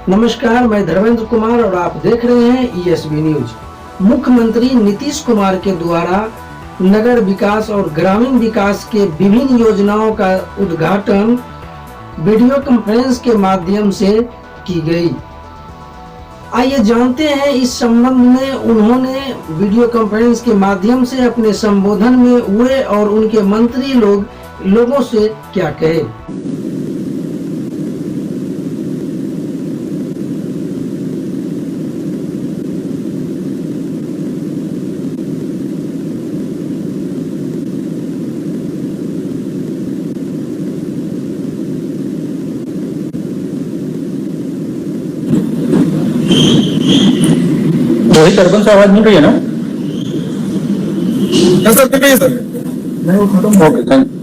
नमस्कार, मैं धर्मेंद्र कुमार और आप देख रहे हैं ईएसबी न्यूज। मुख्यमंत्री नीतीश कुमार के द्वारा नगर विकास और ग्रामीण विकास के विभिन्न योजनाओं का उद्घाटन वीडियो कॉन्फ्रेंस के माध्यम से की गई। आइए जानते हैं इस संबंध में उन्होंने वीडियो कॉन्फ्रेंस के माध्यम से अपने संबोधन में हुए और उनके मंत्री लोगों से क्या कहे। रोहित अर्बन से आवाज मिल रही है ना? सर मिल रही है सर। Okay, thank you.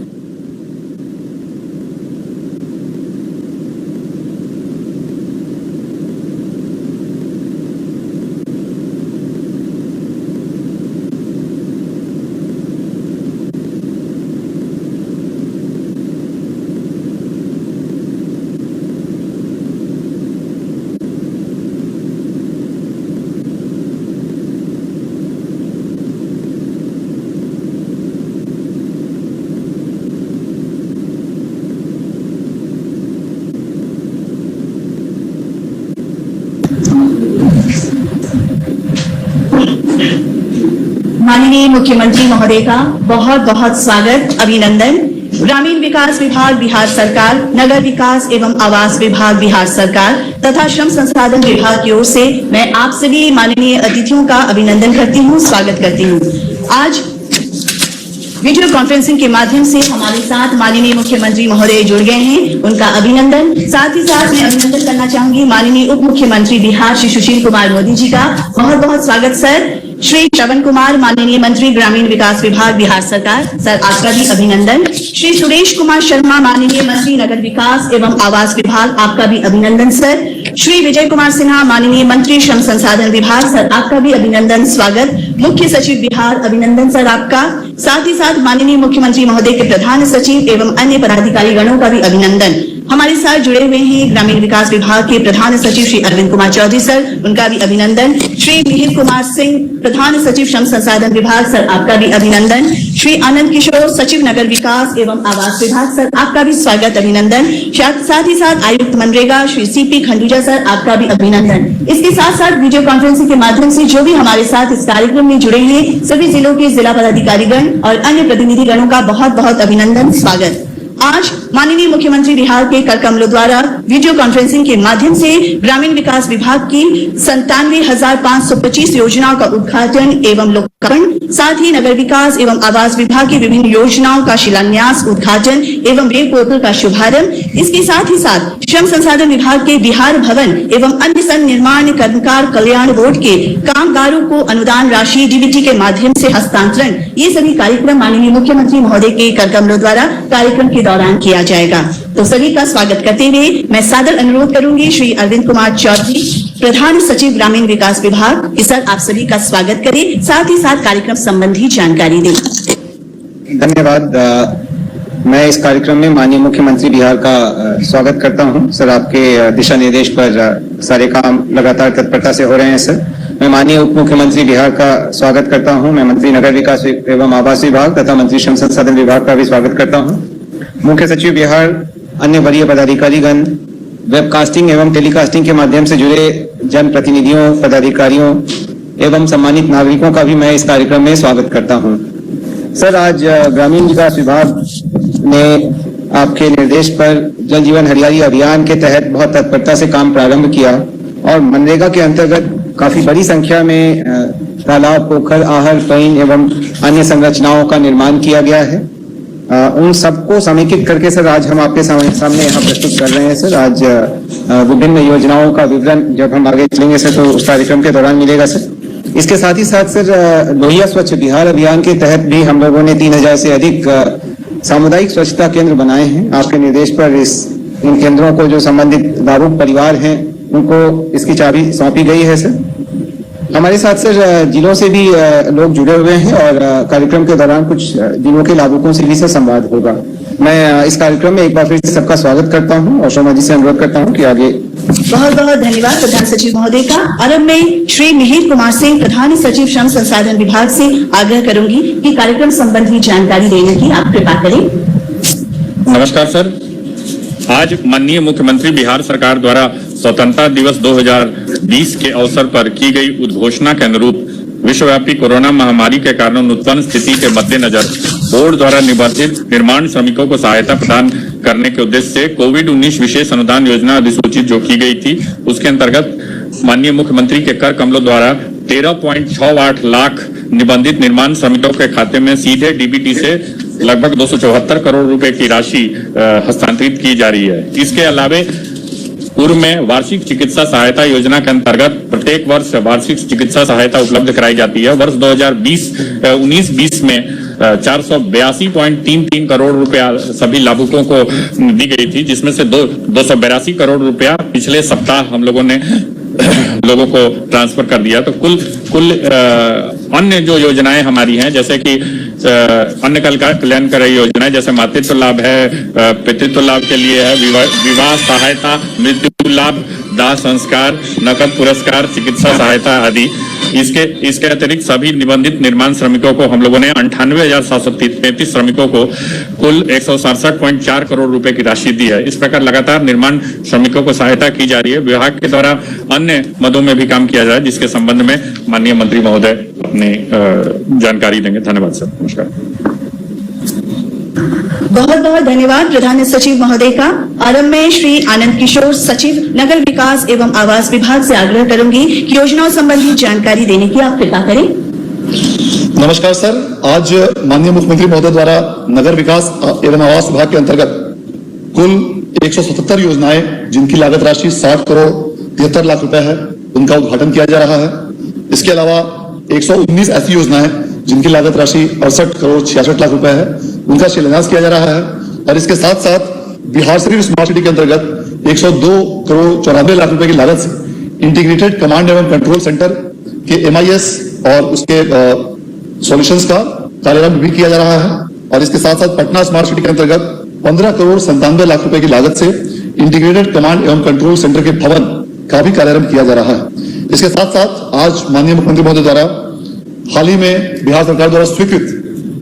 माननीय मुख्यमंत्री महोदय का बहुत बहुत स्वागत, अभिनंदन। ग्रामीण विकास विभाग बिहार सरकार, नगर विकास एवं आवास विभाग बिहार सरकार तथा श्रम संसाधन विभाग की ओर से मैं आप सभी माननीय अतिथियों का अभिनंदन करती हूँ, स्वागत करती हूँ। आज वीडियो कॉन्फ्रेंसिंग के माध्यम से हमारे साथ माननीय मुख्यमंत्री महोदय जुड़ गए हैं, उनका अभिनंदन। साथ ही साथ मैं अभिनंदन करना चाहूंगी माननीय उप मुख्यमंत्री बिहार श्री सुशील कुमार मोदी जी का। बहुत बहुत स्वागत सर। श्री श्रवण कुमार, माननीय मंत्री ग्रामीण विकास विभाग बिहार सरकार, सर आपका भी अभिनंदन। श्री सुरेश कुमार शर्मा, माननीय मंत्री नगर विकास एवं आवास विभाग, आपका भी अभिनंदन सर। श्री विजय कुमार सिन्हा, माननीय मंत्री श्रम संसाधन विभाग, सर आपका भी अभिनंदन, स्वागत। मुख्य सचिव बिहार, अभिनंदन सर आपका। साथ ही साथ माननीय मुख्यमंत्री महोदय के प्रधान सचिव एवं अन्य पदाधिकारी गणों का भी अभिनंदन। हमारे साथ जुड़े हुए हैं ग्रामीण विकास विभाग के प्रधान सचिव श्री अरविंद कुमार चौधरी सर, उनका भी अभिनंदन। श्री मिहिर कुमार सिंह, प्रधान सचिव श्रम संसाधन विभाग, सर आपका भी अभिनंदन। श्री आनंद किशोर, सचिव नगर विकास एवं आवास विभाग, सर आपका भी स्वागत, अभिनंदन। साथ ही साथ आयुक्त मनरेगा श्री सीपी खंडूजा सर, आपका भी अभिनंदन। इसके साथ साथ वीडियो कॉन्फ्रेंसिंग के माध्यम से जो भी हमारे साथ इस कार्यक्रम में जुड़े हैं सभी जिलों के जिला पदाधिकारी गण और अन्य प्रतिनिधि गणों का बहुत बहुत अभिनंदन, स्वागत। आज माननीय मुख्यमंत्री बिहार के कर कमलों द्वारा वीडियो कॉन्फ्रेंसिंग के माध्यम से ग्रामीण विकास विभाग की 97,525 योजनाओं का उद्घाटन एवं लोकार्पण, साथ ही नगर विकास एवं आवास विभाग की विभिन्न योजनाओं का शिलान्यास, उद्घाटन एवं वेब पोर्टल का शुभारंभ। इसके साथ ही साथ श्रम संसाधन विभाग के बिहार भवन एवं अन्य निर्माण कर्मकार कल्याण बोर्ड के कामगारों को अनुदान राशि डीबीटी के माध्यम से हस्तांतरण, ये सभी कार्यक्रम माननीय मुख्यमंत्री महोदय के कर कमलों द्वारा कार्यक्रम के दौरान किया जाएगा। तो सभी का स्वागत करते हुए मैं सादर अनुरोध करूंगी श्री अरविंद कुमार चौधरी, प्रधान सचिव ग्रामीण विकास विभाग, कि सर आप सभी का स्वागत करें, साथ ही साथ कार्यक्रम संबंधी जानकारी दें। धन्यवाद। मैं इस कार्यक्रम में माननीय मुख्यमंत्री बिहार का स्वागत करता हूं। सर आपके दिशा निर्देश पर सारे काम लगातार तत्परता से हो रहे हैं। सर मैं माननीय उप मुख्यमंत्री बिहार का स्वागत करता हूं। मैं मंत्री नगर विकास एवं आवास विभाग तथा मंत्री श्रम संसाधन विभाग का भी स्वागत करता हूं। मुख्य सचिव बिहार, अन्य वरीय पदाधिकारीगण, वेबकास्टिंग एवं टेलीकास्टिंग के माध्यम से जुड़े जनप्रतिनिधियों, पदाधिकारियों एवं सम्मानित नागरिकों का भी मैं इस कार्यक्रम में स्वागत करता हूं। सर आज ग्रामीण विकास विभाग ने आपके निर्देश पर जल जीवन हरियाली अभियान के तहत बहुत तत्परता से काम प्रारंभ किया और मनरेगा के अंतर्गत काफी बड़ी संख्या में तालाब, पोखर, आहर, पईन एवं अन्य संरचनाओं का निर्माण किया गया है। उन सबको समेकित करके सर आज हम आपके सामने यहाँ प्रस्तुत कर रहे हैं। सर आज विभिन्न योजनाओं का विवरण जब हम आगे चलेंगे सर तो उस कार्यक्रम के दौरान मिलेगा सर। इसके साथ ही साथ सर लोहिया स्वच्छ बिहार अभियान के तहत भी हम लोगों ने 3000 से अधिक सामुदायिक स्वच्छता केंद्र बनाए हैं। आपके निर्देश पर इन केंद्रों को जो संबंधित लाभुक परिवार हैं उनको इसकी चाबी सौंपी गई है सर। हमारे साथ सर जिलों से भी लोग जुड़े हुए हैं और कार्यक्रम के दौरान कुछ जिलों के लाभुकों से भी सर संवाद होगा। मैं इस कार्यक्रम में एक बार फिर से सबका स्वागत करता हूं और शोमा जी से अनुरोध करता हूं कि आगे बहुत बहुत धन्यवाद प्रधान सचिव महोदय का। और अब मैं श्री मिहिर कुमार सिंह, प्रधान सचिव श्रम संसाधन विभाग से आग्रह करूंगी कि कार्यक्रम संबंधी जानकारी देने की आप कृपा करें। नमस्कार सर। आज माननीय मुख्यमंत्री बिहार सरकार द्वारा स्वतंत्रता दिवस 2020 के अवसर पर की गई उद्घोषणा के अनुरूप विश्वव्यापी कोरोना महामारी के कारण उत्पन्न स्थिति के मद्देनजर बोर्ड द्वारा निबंधित निर्माण श्रमिकों को सहायता प्रदान करने के उद्देश्य से कोविड-19 विशेष अनुदान योजना अधिसूचित जो की गई थी, उसके अंतर्गत माननीय मुख्यमंत्री के कर कमलों द्वारा 13.68 लाख निबंधित निर्माण श्रमिकों के खाते में सीधे डीबीटी से लगभग 274 करोड़ रुपए की राशि हस्तांतरित की जा रही है। इसके अलावे पूर्व में वार्षिक चिकित्सा सहायता योजना के अंतर्गत प्रत्येक वर्ष वार्षिक चिकित्सा सहायता उपलब्ध कराई जाती है। वर्ष 2019-20 में 482.33 करोड़ रुपया सभी लाभुकों को दी गई थी, जिसमें से 282 करोड़ रुपया पिछले सप्ताह हम लोगों ने लोगों को ट्रांसफर कर दिया। तो कुल अन्य जो योजनाएं हमारी हैं, जैसे कि अन्य कल्याणकारी योजनाएं जैसे मातृत्व लाभ है, पितृत्व लाभ के लिए है, विवाह सहायता, मृत्यु लाभ, दाह संस्कार, नकद पुरस्कार, चिकित्सा सहायता आदि। इसके अतिरिक्त सभी निबंधित निर्माण श्रमिकों को हम लोगों ने 98,733 श्रमिकों को कुल 167.4 करोड़ रुपए की राशि दी है। इस प्रकार लगातार निर्माण श्रमिकों को सहायता की जा रही है। विभाग के द्वारा अन्य मदों में भी काम किया जाए, जिसके संबंध में माननीय मंत्री महोदय अपनी जानकारी देंगे। धन्यवाद सर। नमस्कार। बहुत बहुत धन्यवाद प्रधान सचिव महोदय का। और अब मैं श्री आनंद किशोर, सचिव नगर विकास एवं आवास विभाग से आग्रह करूंगी कि योजनाओं संबंधी जानकारी देने की आप कृपा करें। नमस्कार सर। आज माननीय मुख्यमंत्री महोदय द्वारा नगर विकास एवं आवास विभाग के अंतर्गत कुल 177 योजनाएं जिनकी लागत राशि 60 करोड़ 73 लाख रुपए है, उनका उद्घाटन किया जा रहा है। इसके अलावा 119 ऐसी योजनाएं जिनकी लागत राशि 68 करोड़ 66 लाख रुपए है, उनका शिलान्यास किया जा रहा है। और इसके साथ साथ बिहार शरीफ स्मार्ट सिटी के अंतर्गत 102 करोड़ 94 लाख रुपए की लागत से इंटीग्रेटेड कमांड एवं कंट्रोल सेंटर के MIS और उसके सॉल्यूशंस का कार्यान्वयन भी किया जा रहा है। और इसके साथ साथ पटना स्मार्ट सिटी के अंतर्गत 15 करोड़ 97 लाख रुपए की लागत से इंटीग्रेटेड कमांड एवं कंट्रोल सेंटर के भवन का भी कार्यान्वयन किया जा रहा है। इसके साथ साथ आज माननीय मुख्यमंत्री महोदय द्वारा हाल ही में बिहार सरकार द्वारा स्वीकृत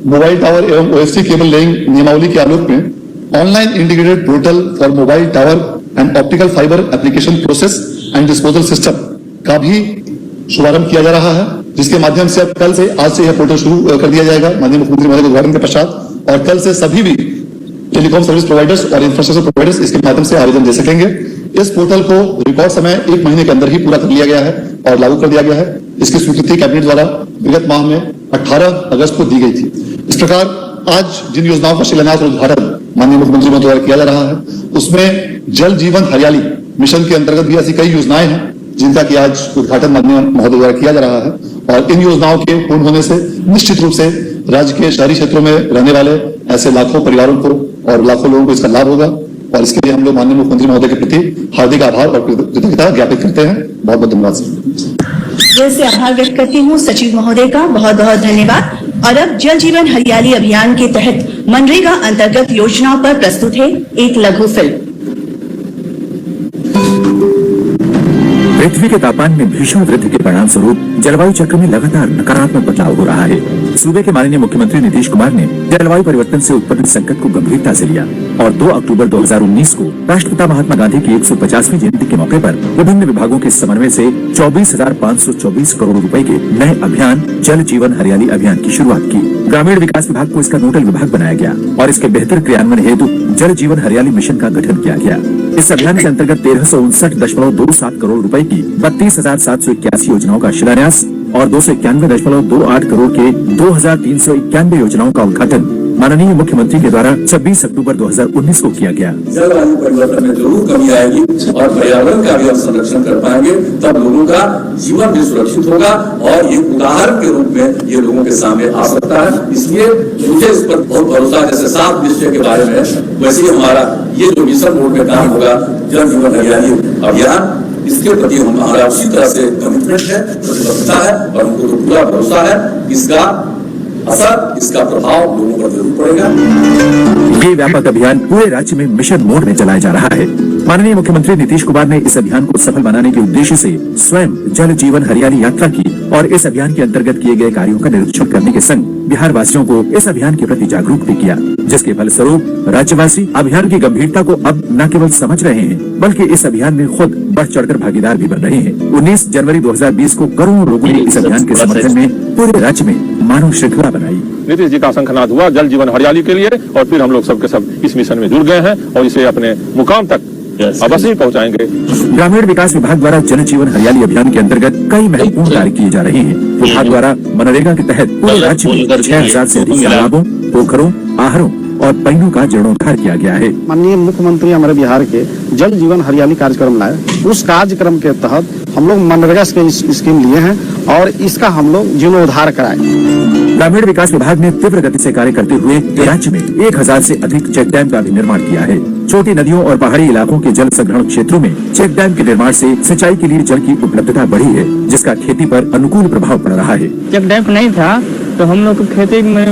मोबाइल टावर एवं OFC केबल लेइंग नियमावली के आलोक में online integrated portal for mobile tower and optical fibre application process and disposal system का भी शुभारंभ किया जा रहा है, जिसके माध्यम से अब आज से यह पोर्टल शुरू कर दिया जाएगा माननीय मुख्यमंत्री महोदय के उद्घाटन के पश्चात। और कल से सभी भी टेलीकॉम सर्विस प्रोवाइडर्स और इंफ्रास्ट्रक्चर प्रोवाइडर्स इसके माध्यम से आवेदन दे सकेंगे। इस पोर्टल को रिकॉर्ड समय 1 महीने के अंदर ही पूरा कर लिया गया है और लागू कर दिया गया है। इसकी स्वीकृति कैबिनेट द्वारा विगत माह में 18 अगस्त को दी गई थी। इस प्रकार आज जिन योजनाओं का शिलान्यास और उद्घाटन माननीय मुख्यमंत्री महोदय द्वारा किया जा रहा है, उसमें जल जीवन हरियाली मिशन के अंतर्गत भी ऐसी कई योजनाएं हैं जिनका कि आज उद्घाटन माननीय महोदय द्वारा किया जा रहा है। और इन योजनाओं के पूर्ण होने से निश्चित रूप से राज्य के शहरी क्षेत्रों में रहने वाले ऐसे लाखों परिवारों को और लाखों लोगों को इसका लाभ होगा। और इसके लिए हम लोग माननीय मुख्यमंत्री महोदय के प्रति हार्दिक आभार और कृतज्ञता ज्ञापित करते हैं। बहुत बहुत धन्यवाद सर। जैसे आभार व्यक्त करती हूँ सचिव महोदय का, बहुत बहुत धन्यवाद। और अब जल जीवन हरियाली अभियान के तहत मनरेगा अंतर्गत योजनाओं पर प्रस्तुत है एक लघु फिल्म। पृथ्वी के तापमान में भीषण वृद्धि के परिणाम स्वरूप जलवायु चक्र में लगातार नकारात्मक बदलाव हो रहा है। सूबे के माननीय मुख्यमंत्री नीतीश कुमार ने जलवायु परिवर्तन से उत्पन्न संकट को गंभीरता से लिया और 2 अक्टूबर 2019 को राष्ट्रपिता महात्मा गांधी की 150वीं जयंती के मौके पर विभिन्न विभागों के समन्वय से 24,524 करोड़ रुपए के नए अभियान जल जीवन हरियाली अभियान की शुरुआत की। ग्रामीण विकास विभाग को इसका नोडल विभाग बनाया गया और इसके बेहतर क्रियान्वयन हेतु जल जीवन हरियाली मिशन का गठन किया गया। इस अभियान के अंतर्गत 1359.27 करोड़ रुपए की 32,781 योजनाओं का शिलान्यास और 291.28 करोड़ के 2,391 योजनाओं का उद्घाटन माननीय मुख्यमंत्री के द्वारा 26 अक्टूबर 2019 को किया गया। जलवायु परिवर्तन में जरूर कमी आएगी और पर्यावरण का भी हम संरक्षण कर पाएंगे, तब लोगों का जीवन भी सुरक्षित होगा और एक उदाहरण के रूप में ये लोगों के सामने आ सकता है। इसलिए मुझे इस पर बहुत भरोसा है। जैसे 7 निश्चय के बारे में, वैसे ही हमारा ये जो मिशन मोड में काम होगा जल जीवन हरियाली अभियान, इसके प्रति हमारा उसी तरह से कमिटमेंट है, प्रतिबद्धता है और हमको तो पूरा भरोसा है इसका असर, इसका प्रभाव लोगों पर जरूर पड़ेगा। ये व्यापक अभियान पूरे राज्य में मिशन मोड में चलाया जा रहा है। माननीय मुख्यमंत्री नीतीश कुमार ने इस अभियान को सफल बनाने के उद्देश्य से स्वयं जल जीवन हरियाली यात्रा की और इस अभियान के अंतर्गत किए गए कार्यों का निरीक्षण करने के संग बिहार वासियों को इस अभियान के प्रति जागरूक भी किया, जिसके फलस्वरूप राज्यवासी अभियान की गंभीरता को अब न केवल समझ रहे हैं बल्कि इस अभियान में खुद बढ़ चढ़कर भागीदार भी बन रहे हैं। 19 जनवरी 2020 को करोड़ों लोगों ने इस अभियान के समर्थन में पूरे राज्य में मानव श्रृंखला बनाई। नीतीश जी का शंखनाद हुआ जल जीवन हरियाली के लिए और फिर हम लोग सबके सब इस मिशन में जुड़ गए हैं और इसे अपने मुकाम तक अवश्य पहुंचाएंगे। ग्रामीण विकास विभाग द्वारा जल जीवन हरियाली अभियान के अंतर्गत कई महत्वपूर्ण कार्य किए जा रहे हैं। विभाग द्वारा मनरेगा के तहत पूरे राज्य में 6000 से अधिक तालाबों, पोखरों, आहरों और पैनों का जीर्णोद्धार किया गया है। माननीय मुख्यमंत्री हमारे बिहार के जल जीवन हरियाली कार्यक्रम लाए, उस कार्यक्रम के तहत हम लोग मनरेगा के स्कीम लिए हैं और इसका हम लोग जीर्णोद्धार कराए। ग्रामीण विकास विभाग ने तीव्र गति से कार्य करते हुए राज्य में 1000 से अधिक चेक डैम का भी निर्माण किया है। छोटी नदियों और पहाड़ी इलाकों के जल संग्रहण क्षेत्रों में चेक डैम के निर्माण से सिंचाई के लिए जल की उपलब्धता बढ़ी है, जिसका खेती पर अनुकूल प्रभाव पड़ रहा है। चेक डैम नहीं था तो हम लोग को खेती में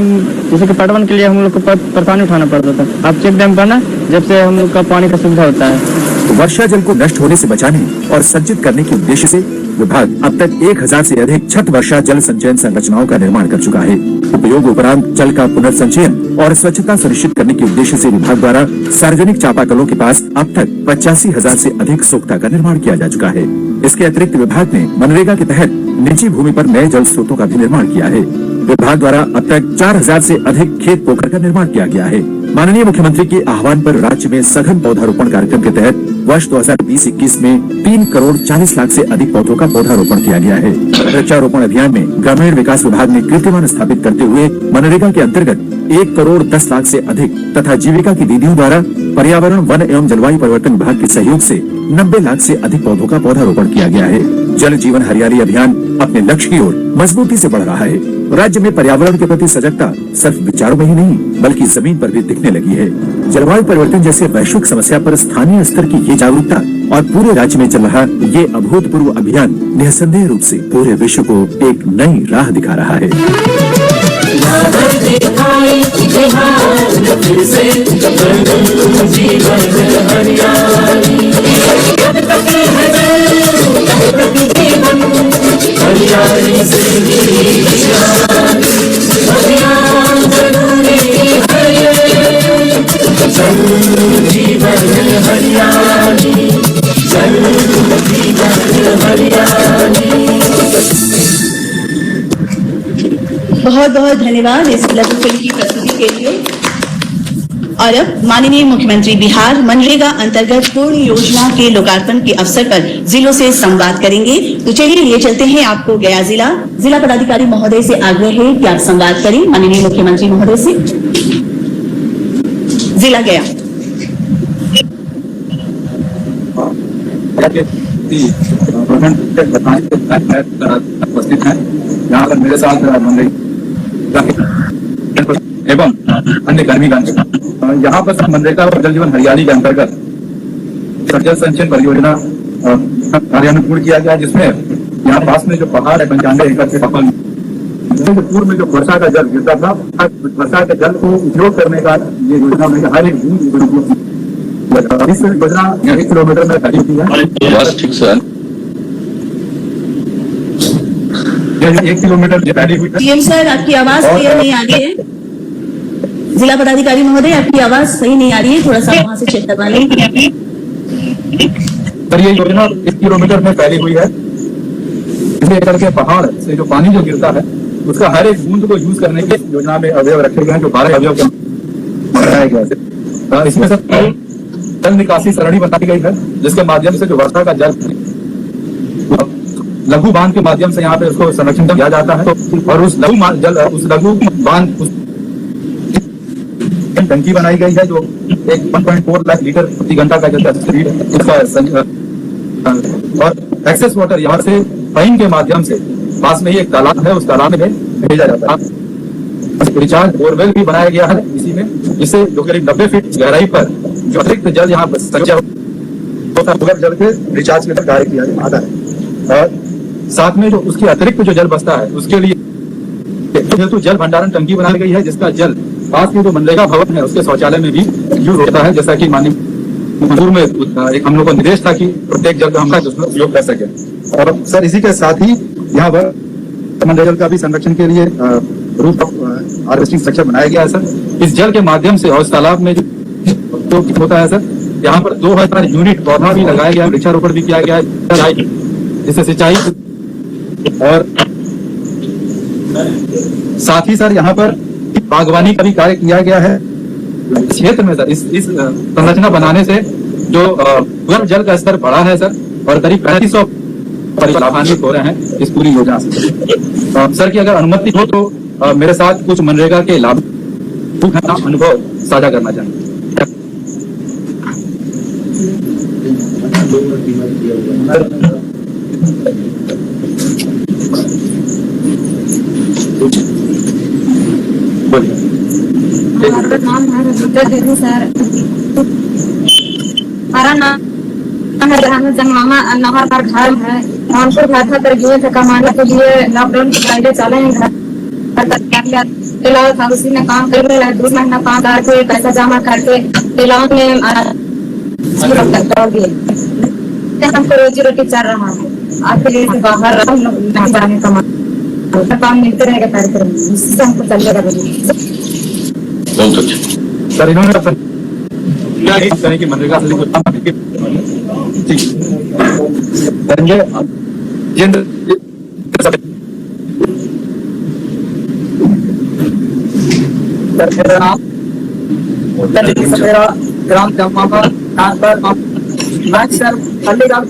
जैसे कि पटवन के लिए हम लोग को परेशानी उठाना पड़ता था। अब चेक डैम बना जब से हम लोग का पानी का सुविधा होता है। वर्षा जल को नष्ट होने से बचाने और संचित करने के उद्देश्य से विभाग अब तक 1000 से अधिक छत वर्षा जल संचयन संरचनाओं का निर्माण कर चुका है। उपयोग उपरांत जल का पुनर्संचयन और स्वच्छता सुनिश्चित करने के उद्देश्य से विभाग द्वारा सार्वजनिक चापाकलों के पास अब तक 85,000 से अधिक सोख्ता का निर्माण किया जा चुका है। इसके अतिरिक्त विभाग ने मनरेगा के तहत निजी भूमि पर नए जल स्रोतों का भी निर्माण किया है। विभाग द्वारा अब तक 4000 से अधिक खेत पोखर का निर्माण किया गया है। माननीय मुख्यमंत्री के आह्वान पर राज्य में सघन पौधारोपण कार्यक्रम के तहत वर्ष 2020-21 में 3 करोड़ 40 लाख से अधिक पौधों का पौधारोपण किया गया है। वृक्षारोपण अभियान में ग्रामीण विकास विभाग ने कीर्तिमान स्थापित करते हुए मनरेगा के अंतर्गत 1 करोड़ 10 लाख से अधिक तथा जीविका की दीदियों द्वारा पर्यावरण, वन एवं जलवायु परिवर्तन विभाग के सहयोग से 90 लाख से अधिक पौधों का पौधारोपण किया गया है। जल जीवन हरियाली अभियान अपने लक्ष्य की ओर मजबूती से बढ़ रहा है। राज्य में पर्यावरण के प्रति सजगता सिर्फ विचारों में ही नहीं बल्कि जमीन पर भी दिखने लगी है। जलवायु परिवर्तन जैसे वैश्विक समस्या पर स्थानीय स्तर की ये जागरूकता और पूरे राज्य में चल रहा ये अभूतपूर्व अभियान निसंदेह रूप से पूरे विश्व को एक नई राह दिखा रहा है। बहुत बहुत धन्यवाद इस लघु फिल्म की प्रस्तुति के लिए। और अब माननीय मुख्यमंत्री बिहार मनरेगा अंतर्गत पूर्ण योजना के लोकार्पण के अवसर पर जिलों से संवाद करेंगे। तो चलिए लिए चलते हैं आपको गया जिला पदाधिकारी महोदय से आग्रह है कि आप संवाद करें माननीय मुख्यमंत्री महोदय से। जिला गया। उपस्थित है यहाँ पर मेरे साथ एवं अन्य कर्मीगण। यहाँ पर मनरेगा और जल जीवन हरियाली के अंतर्गत जल संचयन परियोजना कार्यान्वित पूर्ण किया गया, जिसमें यहाँ पास में जो पहाड़ है 95 एकड़ से पूर्व में जो वर्षा का जल गिरता था, वर्षा के जल को उपयोग करने का ये योजना में हर एक बूंद इस योजना 1 किलोमीटर में फैली हुई है। ठीक सर, 1 किलोमीटर फैली हुई है। सर आपकी आवाज क्लियर नहीं आ रही है। जिला पदाधिकारी महोदय आपकी आवाज सही नहीं आ रही है, थोड़ा सा वहां से चेक करवा लें। सर ये योजना 1 किलोमीटर में फैली हुई है। इसमें एकड़ के पहाड़ से जो पानी जो गिरता है उसका हर एक बूंद को यूज करने की योजना में अवयव रखे गए हैं, जो 12 अवयव बनाया गया है। इसमें सर जल निकासी सरणी बनाई गई है, जिसके माध्यम से जो वर्षा का जल लघु बांध के माध्यम से यहाँ पे उसको संरक्षण किया जाता है और उस लघु बांध टंकी बनाई गई है जो एक 1.4 लाख लीटर प्रति घंटा का जल स्पीड इसका और एक्सेस वाटर यहाँ से पाइन के माध्यम से पास में ही एक तालाब है, उस तालाब में भेजा जाता है। रिचार्ज बोरवेल भी बनाया गया है इसी में, जिससे जो करीब 90 फीट गहराई पर जो अतिरिक्त जल यहाँ जल के रिचार्ज के कार्य किया जाता है। और साथ में जो उसके अतिरिक्त जो जल बचता है उसके लिए हेतु जल भंडारण टंकी बनाई गई है, जिसका जल पास में जो मनरेगा भवन है उसके शौचालय में भी यूज होता है। जैसा कि माननीय मंजूर में एक हम लोग को निर्देश था कि प्रत्येक जल का हम उसमें उपयोग कर सके। और सर इसी के साथ ही यहाँ पर मनरेगा का भी संरक्षण के लिए रूफ हार्वेस्टिंग स्ट्रक्चर बनाया गया है सर। इस जल के माध्यम से और इस तालाब में जो होता है सर, यहाँ पर 2000 यूनिट पौधा भी लगाया गया है, वृक्षारोपण भी किया गया है, जिससे सिंचाई और साथ ही सर यहाँ पर बागवानी का भी कार्य किया गया है। क्षेत्र में सर इस संरचना बनाने से जो भूगर्भ जल का स्तर बढ़ा है सर, और करीब 3500 परिवार लाभान्वित हो रहे हैं इस पूरी योजना से। सर की अगर अनुमति हो तो मेरे साथ कुछ मनरेगा के लाभ अनुभव साझा करना चाहेंगे। हमारा नाम है रजिता देवी सर। हमारा नाम है जंगमामा नहर पर घर है। हमको घर था तरजुए से कमाने के लिए लॉकडाउन के पहले चले हैं घर तिलाव था, उसी में काम कर रहे हैं। 2 महीना काम करके पैसा जमा करके तिलाव में हमको रोजी रोटी चल रहा है। आपके लिए बाहर नहीं जाने का काम मिलते रहेगा कार्यक्रम में, इससे हमको चलेगा। बहुत अच्छा सर इन्होंने करें कि मनरेगा से कुछ मेरा ग्राम जमामा मैं सर अलीगढ़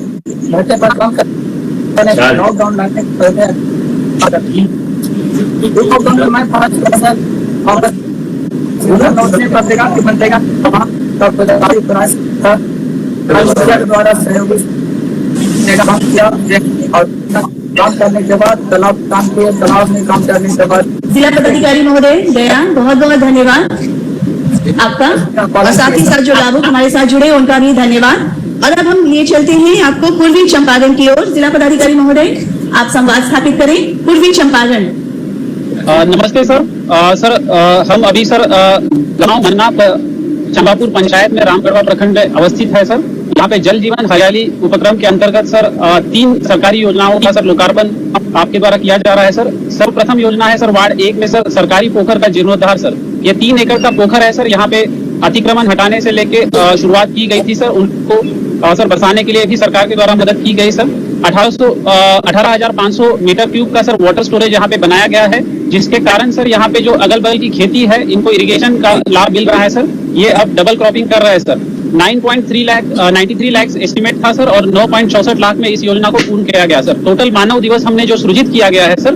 मोटे पर काम करने लॉकडाउन लगने पहले मैं 5 सर और पत्रिका की मनरेगा द्वारा सहयोग किया और काम करने के बाद तालाब काम किए। तालाब में काम करने के बाद जिला पदाधिकारी महोदय दया, बहुत बहुत धन्यवाद आपका, और साथ ही साथ जो लाभुक हमारे साथ जुड़े उनका भी धन्यवाद। और अब हम लिए चलते हैं आपको पूर्वी चंपारण की ओर। जिला पदाधिकारी महोदय आप संवाद स्थापित करें। पूर्वी चंपारण। नमस्ते सर। हम अभी सर गांव मन्ना चंपापुर पंचायत में रामगढ़वा प्रखंड अवस्थित है सर। यहाँ पे जल जीवन हरियाली उपक्रम के अंतर्गत सर 3 सरकारी योजनाओं का सर लोकार्पण आपके द्वारा किया जा रहा है सर। सर्वप्रथम योजना है सर वार्ड 1 में सर सरकारी पोखर का जीर्णोद्धार सर। ये 3 एकड़ का पोखर है सर। यहाँ पे अतिक्रमण हटाने से लेके शुरुआत की गई थी सर। उनको सर बसाने के लिए भी सरकार के द्वारा मदद की गई सर। 18,500 मीटर क्यूब का सर वाटर स्टोरेज यहाँ पे बनाया गया है, जिसके कारण सर यहाँ पे जो अगल बगल की खेती है इनको इरिगेशन का लाभ मिल रहा है सर। ये अब डबल क्रॉपिंग कर रहा है सर। 93 लाख एस्टिमेट था सर, और 9.64 लाख में इस योजना को पूर्ण किया गया सर। टोटल मानव दिवस हमने जो सृजित किया गया है सर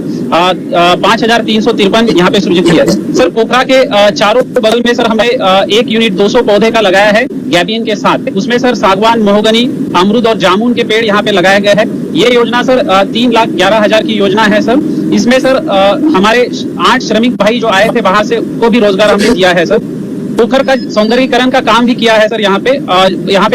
5,353 यहाँ पे सृजित किया सर। पोखरा के चारों बगल में सर हमें 1 यूनिट 200 पौधे का लगाया है गैबियन के साथ। उसमें सर सागवान, महोगनी, अमरूद और जामुन के पेड़ यहाँ पे लगाया गया है। ये योजना सर 3,11,000 की योजना है सर। इसमें सर हमारे 8 श्रमिक भाई जो आए थे बाहर से, उनको भी रोजगार हमने दिया है सर। पोखर का सौंदर्यीकरण का काम भी किया है सर। यहाँ पे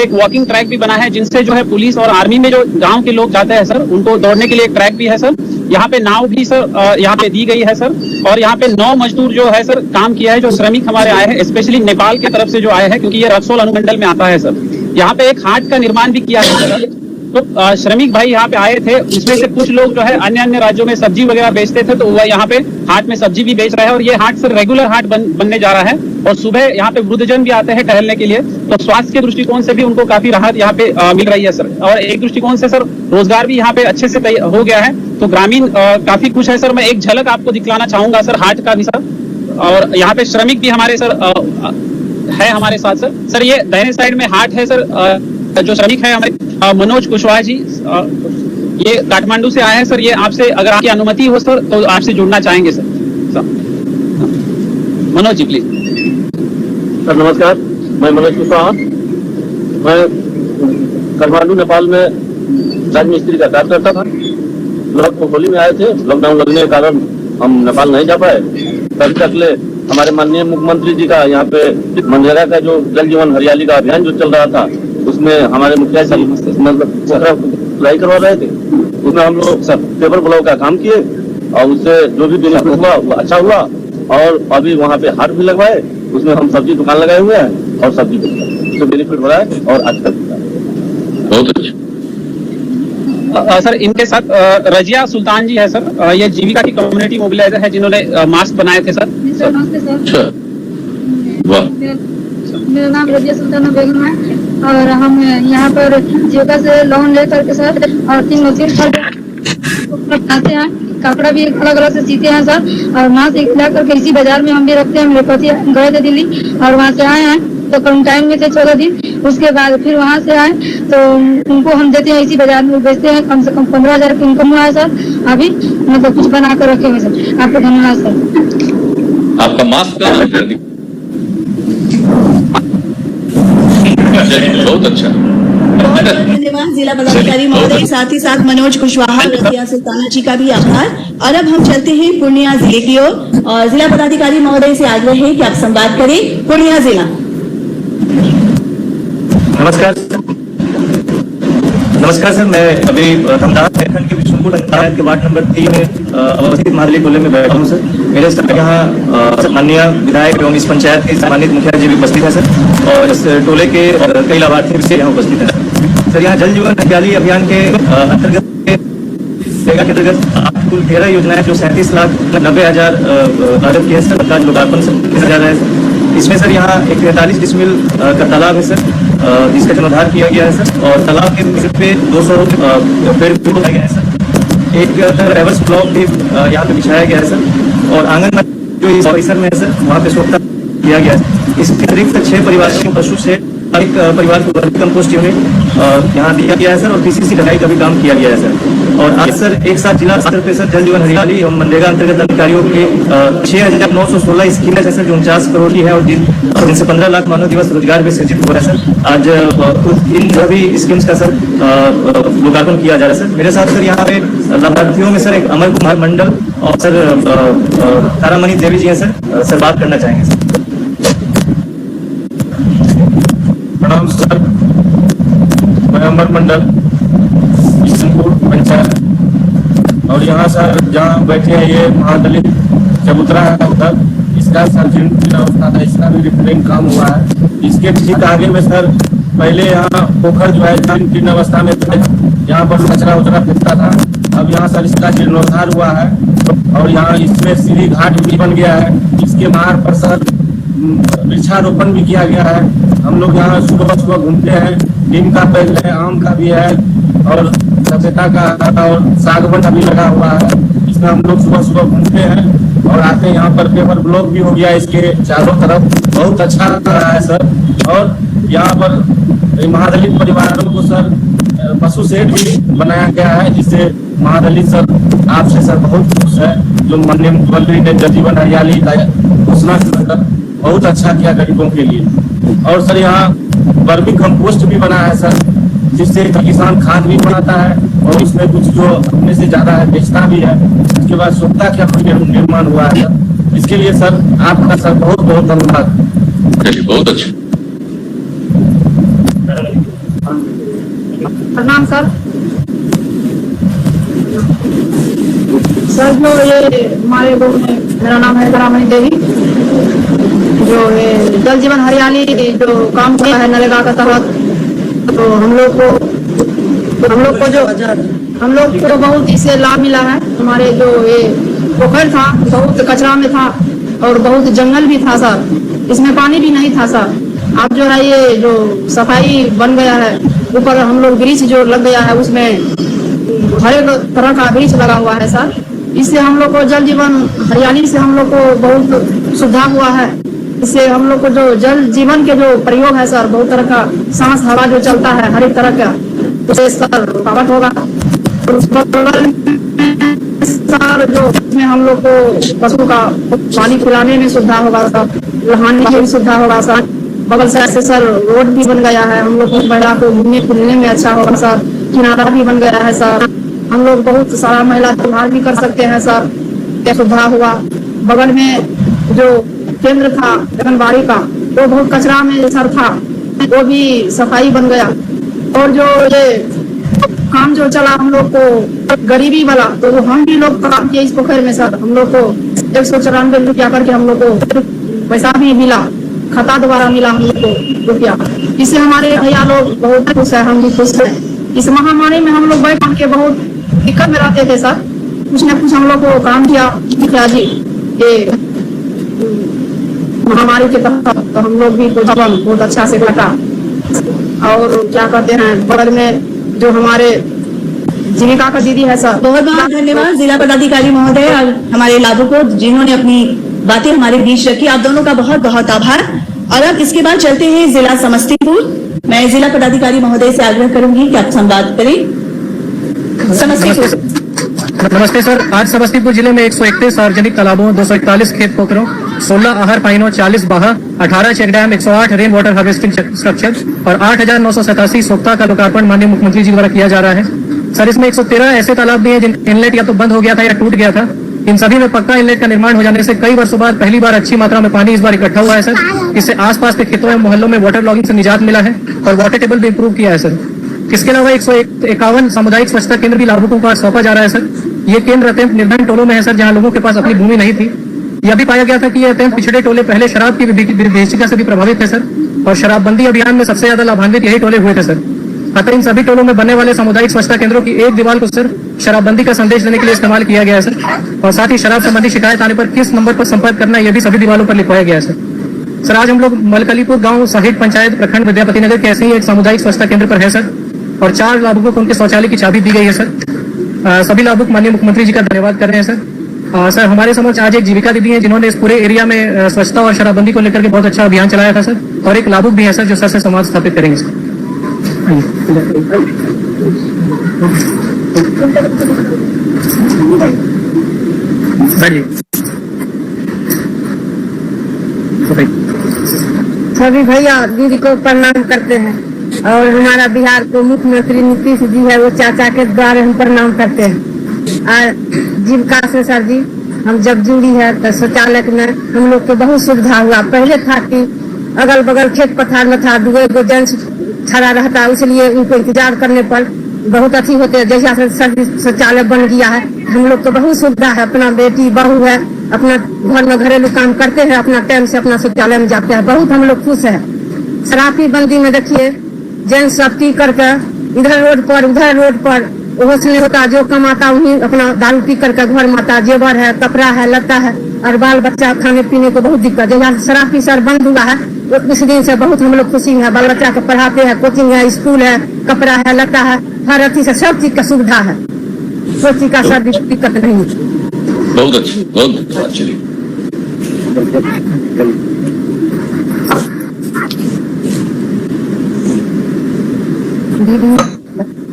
एक वॉकिंग ट्रैक भी बना है, जिनसे जो है पुलिस और आर्मी में जो गांव के लोग जाते हैं सर, उनको दौड़ने के लिए एक ट्रैक भी है सर। यहाँ पे नाव भी सर यहाँ पे दी गई है सर। और यहाँ पे 9 मजदूर जो है सर काम किया है, जो श्रमिक हमारे आए हैं, स्पेशली नेपाल की तरफ से जो आए हैं, क्योंकि ये रक्सौल अनुमंडल में आता है सर। यहाँ पे एक हाट का निर्माण भी किया है सर। तो श्रमिक भाई यहाँ पे आए थे, इसमें से कुछ लोग जो है अन्य राज्यों में सब्जी वगैरह बेचते थे, तो वह यहाँ पे हाट में सब्जी भी बेच रहे हैं। और ये हाट सर रेगुलर हाट बनने जा रहा है। और सुबह यहाँ पे वृद्धजन भी आते हैं टहलने के लिए, तो स्वास्थ्य के दृष्टिकोण से भी उनको काफी राहत यहाँ पे मिल रही है सर। और एक दृष्टिकोण से सर रोजगार भी यहाँ पे अच्छे से हो गया है, तो ग्रामीण काफी खुश है सर। मैं एक झलक आपको दिखलाना चाहूंगा सर हाट का भी सर। और यहाँ पे श्रमिक भी हमारे सर है हमारे साथ सर। सर ये दाहिने साइड में हाट है सर। जो श्रमिक है हमारे मनोज कुशवाहा जी, ये काठमांडू से आए हैं सर। ये आपसे अगर आपकी अनुमति हो सर तो आपसे जुड़ना चाहेंगे sir. Manoj ji please. Sir नमस्कार, मैं मनोज कुशवाहा। मैं काठमांडू नेपाल में राजमिस्त्री का कार्य करता था। लगभग होली में आए थे, लॉकडाउन लगने के कारण हम नेपाल नहीं जा पाए। तभी तक ले हमारे माननीय मुख्यमंत्री जी का यहाँ पे मनरेगा का जो जल जीवन हरियाली का अभियान जो चल रहा था, उसमें हमारे मुखिया जी मतलब खुदाई करवा रहे थे। उसमें हम लोग सब पेपर ब्लॉक का काम किए और उससे जो भी बेनिफिट हुआ वो अच्छा हुआ। और अभी वहाँ पे हाट भी लगवाए, उसमें हम सब्जी दुकान लगाए हुए हैं और सब्जी बेचते हैं, तो बेनिफिट हो रहा है और अच्छा दिख रहा है। बहुत अच्छा। सर इनके साथ रजिया सुल्तान जी है सर, ये जीविका की कम्युनिटी मोबिलाइजर है जिन्होंने मास्क बनाए थे सर। नमस्ते सर। अच्छा, वाह। मेरा नाम रजिया सुल्तान बेगम है और हम यहाँ पर जीविका से लोन लेकर के सर और तीन बनाते हैं, कपड़ा भी अलग अलग से सीते हैं सर, और वहाँ से ला करके इसी बाजार में हम भी रखते हैं। मेरे पति गए थे दिल्ली और वहाँ से आए हैं तो क्वारंटाइन में थे 14 दिन, उसके बाद फिर वहाँ से आए तो उनको हम देते हैं इसी बाजार में बेचते हैं। कम से कम 15,000 की इनकम हुआ है सर, अभी मतलब कुछ बना कर रखे हुए सर। आपको धन्यवाद सर। आपका मास्क का कर दी, बहुत अच्छा। बहुत बहुत धन्यवाद जिला पदाधिकारी महोदय, साथ ही साथ मनोज कुशवाहा, रजिया सुल्ताना जी का भी आभार। और अब हम चलते हैं पूर्णिया जिले की ओर और जिला पदाधिकारी महोदय से आग्रह है कि आप संवाद करें। पूर्णिया जिला। नमस्कार सर, मैं अभी धमदार प्रखंड के विष्णुपुर पंचायत के वार्ड नंबर 3 में अवस्थित महादलित गोले में बैठा हूँ सर। मेरे साथ यहाँ माननीय विधायक एवं इस पंचायत के सम्मानित मुखिया जी भी उपस्थित है सर, और इस टोले के कई लाभार्थी भी यहाँ उपस्थित है सर। यहाँ जल जीवन हरियाली अभियान के अंतर्गत कुल 13 योजनाएं जो 37,90,000 लागत की है सर, का लोकार्पण किया जा रहा है। इसमें सर यहाँ एक 43 डिसमिल का तालाब है सर, जिसका जीर्णोद्धार किया गया है सर, और तालाब के सिर पे 200 पेड़ लगाए गए हैं सर। एक रिवर्स ब्लॉक भी यहाँ पे बिछाया गया है सर, और आंगन में जो इस परिसर में है सर वहाँ पे स्वच्छता किया गया है। इसके अतिरिक्त 6 परिवार के पशु से एक परिवार को वर्मी कंपोस्ट यूनिट यहाँ दिया गया है सर, और पीसीसी ढलाई का भी काम किया गया है सर। और आज सर एक साथ जिला स्तर पे सर जल जीवन हरियाली एवं मनरेगा अंतर्गत अधिकारियों के 6,916 स्कीमें है सर जो 49 करोड़ की है, और जिनसे 15 लाख मानव दिवस रोजगार भी सृजित हो रहा है सर। आज इन सभी स्कीम्स का सर लोकार्पण किया जा रहा है सर। मेरे साथ सर यहाँ पे लाभार्थियों में सर एक अमर कुमार मंडल और सर तारामणि देवी जी है सर बात करना चाहेंगे सर। प्रणाम सर, मैं अमर मंडल विष्णुपुर पंचायत, और यहाँ सर जहाँ बैठे हैं ये महादलित चबूतरा है उधर, इसका सर जीर्ण अवस्था था, इसका भी रिपेयरिंग काम हुआ है। इसके ठीक आगे में सर पहले यहाँ पोखर जो है जीर्ण अवस्था में था, यहाँ पर कचरा उचरा फेंकता था, अब यहाँ सर इसका जीर्णोद्धार हुआ है, और यहाँ इसमें सीढ़ी घाट भी बन गया है। इसके बाहर पर सर वृक्षारोपण भी किया गया है। हम लोग यहाँ सुबह सुबह घूमते हैं, नीम का पेड़ है, आम का भी है, और सपेता का और सागवन अभी लगा हुआ है। इसमें हम लोग सुबह सुबह घूमते हैं और आते हैं। यहाँ पर पेपर ब्लॉक भी हो गया इसके चारों तरफ, बहुत अच्छा लग रहा है सर। और यहाँ पर महादलित परिवारों को सर पशु शेड भी बनाया गया है, जिससे महादलित सर आपसे सर बहुत खुश है, जो माननीय मुख्यमंत्री ने जल जीवन हरियाली का घोषणा कर बहुत अच्छा किया गरीबों के लिए। और सर यहाँ वर्मी कंपोस्ट भी बना है सर, जिससे किसान खाद भी बनाता है, और इसमें कुछ जो अपने से ज्यादा है बेचता भी है। इसके बाद स्वच्छता का निर्माण हुआ है सर, इसके लिए सर आपका सर बहुत बहुत धन्यवाद। बहुत अच्छा। प्रणाम सर। सर जो ये हमारे मेरा नाम है तारामणि देवी, जो ये जल जीवन हरियाली जो काम किया है नरेगा का तहत, तो हम लोग को बहुत इससे लाभ मिला है। हमारे जो ये पोखर था बहुत कचरा में था और बहुत जंगल भी था सर, इसमें पानी भी नहीं था सर। अब जो है ये जो सफाई बन गया है, ऊपर हम लोग वृक्ष जो लग गया है, उसमें हर एक तरह का वृक्ष लगा हुआ है सर। इससे हम लोग को जल जीवन हरियाली से हम लोग को बहुत सुविधा हुआ है। इससे हम लोग को जो जल जीवन के जो प्रयोग है सर, बहुत तरह का सांस हवा जो चलता है हर एक तरह का, उससे सर रुकावट होगा। सर जो इसमें हम लोग को पशु का पानी पिलाने में सुविधा होगा सर, नहाने में भी सुविधा होगा सर। बगल साइड से सर रोड भी बन गया है, हम लोग को महिला को घूमने फिरने में अच्छा होगा सर। किनारा भी बन गया है सर, हम लोग बहुत सारा महिला त्योहार भी कर सकते हैं सर, क्या सुविधा हुआ। बगल में जो केंद्र था आंगनबाड़ी का, वो बहुत कचरा में सर था, वो भी सफाई बन गया। और जो ये काम जो चला हम लोग को गरीबी वाला, तो वो हम भी लोग काम किए इस पोखर में सर। हम लोग को 194 रुपया करके हम लोग को पैसा भी मिला, खाता द्वारा मिला हम लोग को रुपया। इससे हमारे भैया लोग बहुत खुश है, हम भी खुश हैं। इस महामारी में हम लोग बैठ के बहुत दिक्कत में रहते थे सर। कुछ न कुछ हम लोग को काम किया मुखिया जी ये महामारी के तहत, तो हम लोग भी कुछ बहुत अच्छा से कटा। और क्या कहते हैं, बगल में जो हमारे जीविका का दीदी है सर। बहुत बहुत धन्यवाद जिला पदाधिकारी महोदय और हमारे लाभुकों जिन्होंने अपनी बातें हमारे बीच रखी। आप दोनों का बहुत बहुत आभार। और अब इसके बाद चलते हैं जिला समस्तीपुर। मैं जिला पदाधिकारी महोदय से आग्रह करूंगी कि आप संवाद करें। समस्तीपुर। नमस्ते सर। आज समस्तीपुर जिले में 131 सार्वजनिक तालाबों, 241 खेत पोखरों, 16 आहार पाइनों, 40 बाहा, 18 check dam, 108 rain water harvesting structure और 8,987 सोख्ता का लोकार्पण माननीय मुख्यमंत्री जी द्वारा किया जा रहा है। सर इसमें 113 ऐसे तालाब भी हैं जिनका इनलेट या तो बंद हो गया था या टूट गया था। इन सभी में पक्का इनलेट का निर्माण हो जाने से कई वर्षों बाद पहली बार अच्छी मात्रा में पानी इस बार इकट्ठा हुआ है सर। इससे आसपास के खेतों में मोहल्लों में वाटर लॉगिंग से निजात मिला है और वाटर टेबल भी इंप्रूव किया है सर। इसके अलावा 151 सामुदायिक स्वच्छता केंद्र भी लाभुकों को आज सौंपा जा रहा है सर। ये केंद्र अत्यंत निर्धन टोलों में है सर, जहां लोगों के पास अपनी भूमि नहीं थी। यह भी पाया गया था कि ये अत्यंत पिछड़े टोले पहले शराब की विभीषिका से भी प्रभावित है सर, और शराबबंदी अभियान में सबसे ज्यादा लाभान्वित यही टोले हुए थे सर। अतः इन सभी टोलों में बनने वाले सामुदायिक स्वच्छता केंद्रों की एक दीवार को सर शराबबंदी का संदेश देने के लिए इस्तेमाल किया गया है सर। और साथ ही शराब संबंधी शिकायत आने पर किस नंबर पर संपर्क करना है, यह भी सभी दीवारों पर लिखवाया गया है सर। आज हम लोग मलकलीपुर गांव साहिट पंचायत प्रखंड विद्यापति नगर के ऐसे ही एक सामुदायिक स्वच्छता केंद्र पर है सर, और 4 लाभुकों को उनके शौचालय की चाबी दी गई है सर। सभी लाभुक माननीय मुख्यमंत्री जी का धन्यवाद कर रहे हैं सर। सर हमारे समक्ष आज एक जीविका दीदी है जिन्होंने इस पूरे एरिया में स्वच्छता और शराबबंदी को लेकर के बहुत अच्छा अभियान चलाया था सर, और एक लाभुक भी है सर जो सर से संवाद स्थापित करेंगे सर। सभी भैया दीदी को प्रणाम करते हैं, और हमारा बिहार को मुख्यमंत्री नीतीश जी है वो चाचा के द्वारा हम प्रणाम करते हैं। और जीविका से सर जी हम जब जुड़ी है तो शौचालय में हम लोग को बहुत सुविधा हुआ। पहले था कि अगल बगल खेत पथार में था, दो जेंट्स खड़ा रहता, इसलिए उनको इंतजार करने पर बहुत अच्छी होते हैं। जैसा शौचालय बन गया है हम लोग को बहुत सुविधा है। अपना बेटी बहू है, अपना घर में घरेलू काम करते हैं, अपना टाइम से अपना शौचालय में जाते हैं। बहुत हम लोग खुश है। शराबी बंदी में देखिए जेंट्स सब पी करके इधर रोड पर उधर रोड पर होश नहीं होता, जो कमाता वही अपना दारू पी करके घर में आता। जेवर है, कपड़ा है, लता है, और बाल बच्चा खाने पीने को बहुत दिक्कत। जैसे शराबी सर बंद हुआ है उस दिन से बहुत हम लोग खुशी है। बाल बच्चा को पढ़ाते हैं, कोचिंग है, स्कूल है, कपड़ा है, लता है, हर अथी से सब चीज का सुविधा है, कोई चीज का सर दिक्कत नहीं। बहुत अच्छी, बहुत अच्छी।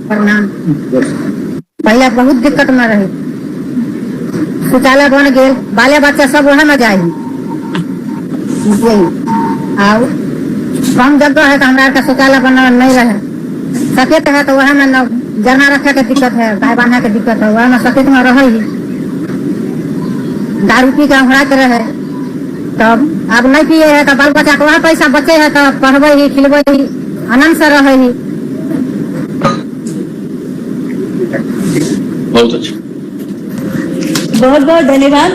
प्रणाम। पहले बहुत दिक्कत में रही, शौचालय बन गए, बाले बच्चा सब वहाँ में जाए। कम जगह है तो हमारा का शौचालय बना नहीं रहे, सफेद है तो वहाँ में न जना रखे के दिक्कत है, गाय बांधे के दिक्कत है, वहाँ में सफेद में रहे ही दारू पी के हड़ाते रहे। तब अब नहीं पिए है तो बाल बच्चा को वहाँ पैसा बचे है तो पढ़वे ही, खिलवे ही, आनंद से रहे ही। बहुत अच्छा। बहुत बहुत धन्यवाद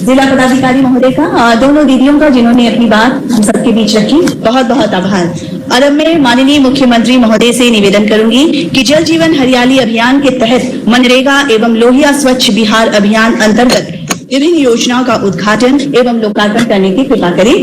जिला पदाधिकारी महोदय का, दोनों दीदियों का जिन्होंने अपनी बात हम सबके बीच रखी। बहुत बहुत आभार। और अब मैं माननीय मुख्यमंत्री महोदय से निवेदन करूंगी कि जल जीवन हरियाली अभियान के तहत मनरेगा एवं लोहिया स्वच्छ बिहार अभियान अंतर्गत विभिन्न योजनाओं का उद्घाटन एवं लोकार्पण करने की कृपा करें।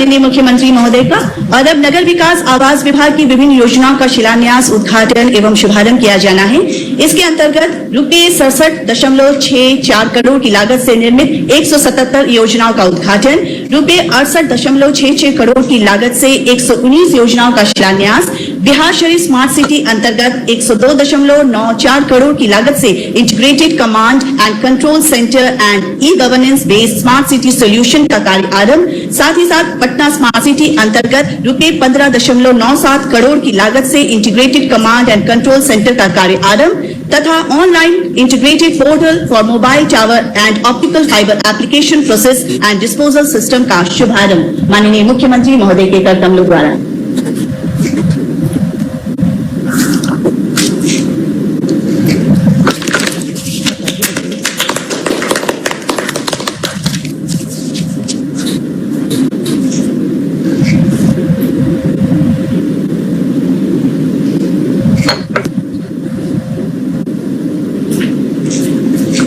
माननीय मुख्यमंत्री महोदय का। और अब नगर विकास आवास विभाग की विभिन्न योजनाओं का शिलान्यास, उद्घाटन एवं शुभारंभ किया जाना है। इसके अंतर्गत ₹67.64 करोड़ की लागत से निर्मित 177 योजनाओं का उद्घाटन, ₹68.66 करोड़ की लागत से 119 योजनाओं का शिलान्यास, बिहार शरीफ स्मार्ट सिटी अंतर्गत 102.94 करोड़ की लागत से integrated command and control centre and e governance based smart city solution का कार्य आरंभ, साथ ही साथ पटना स्मार्ट सिटी अंतर्गत ₹15.97 करोड़ की लागत से integrated command and control centre का कार्य आरंभ तथा online integrated portal for mobile tower and optical fibre application process and disposal system का शुभारंभ माननीय मुख्यमंत्री महोदय के कर कमलों द्वारा।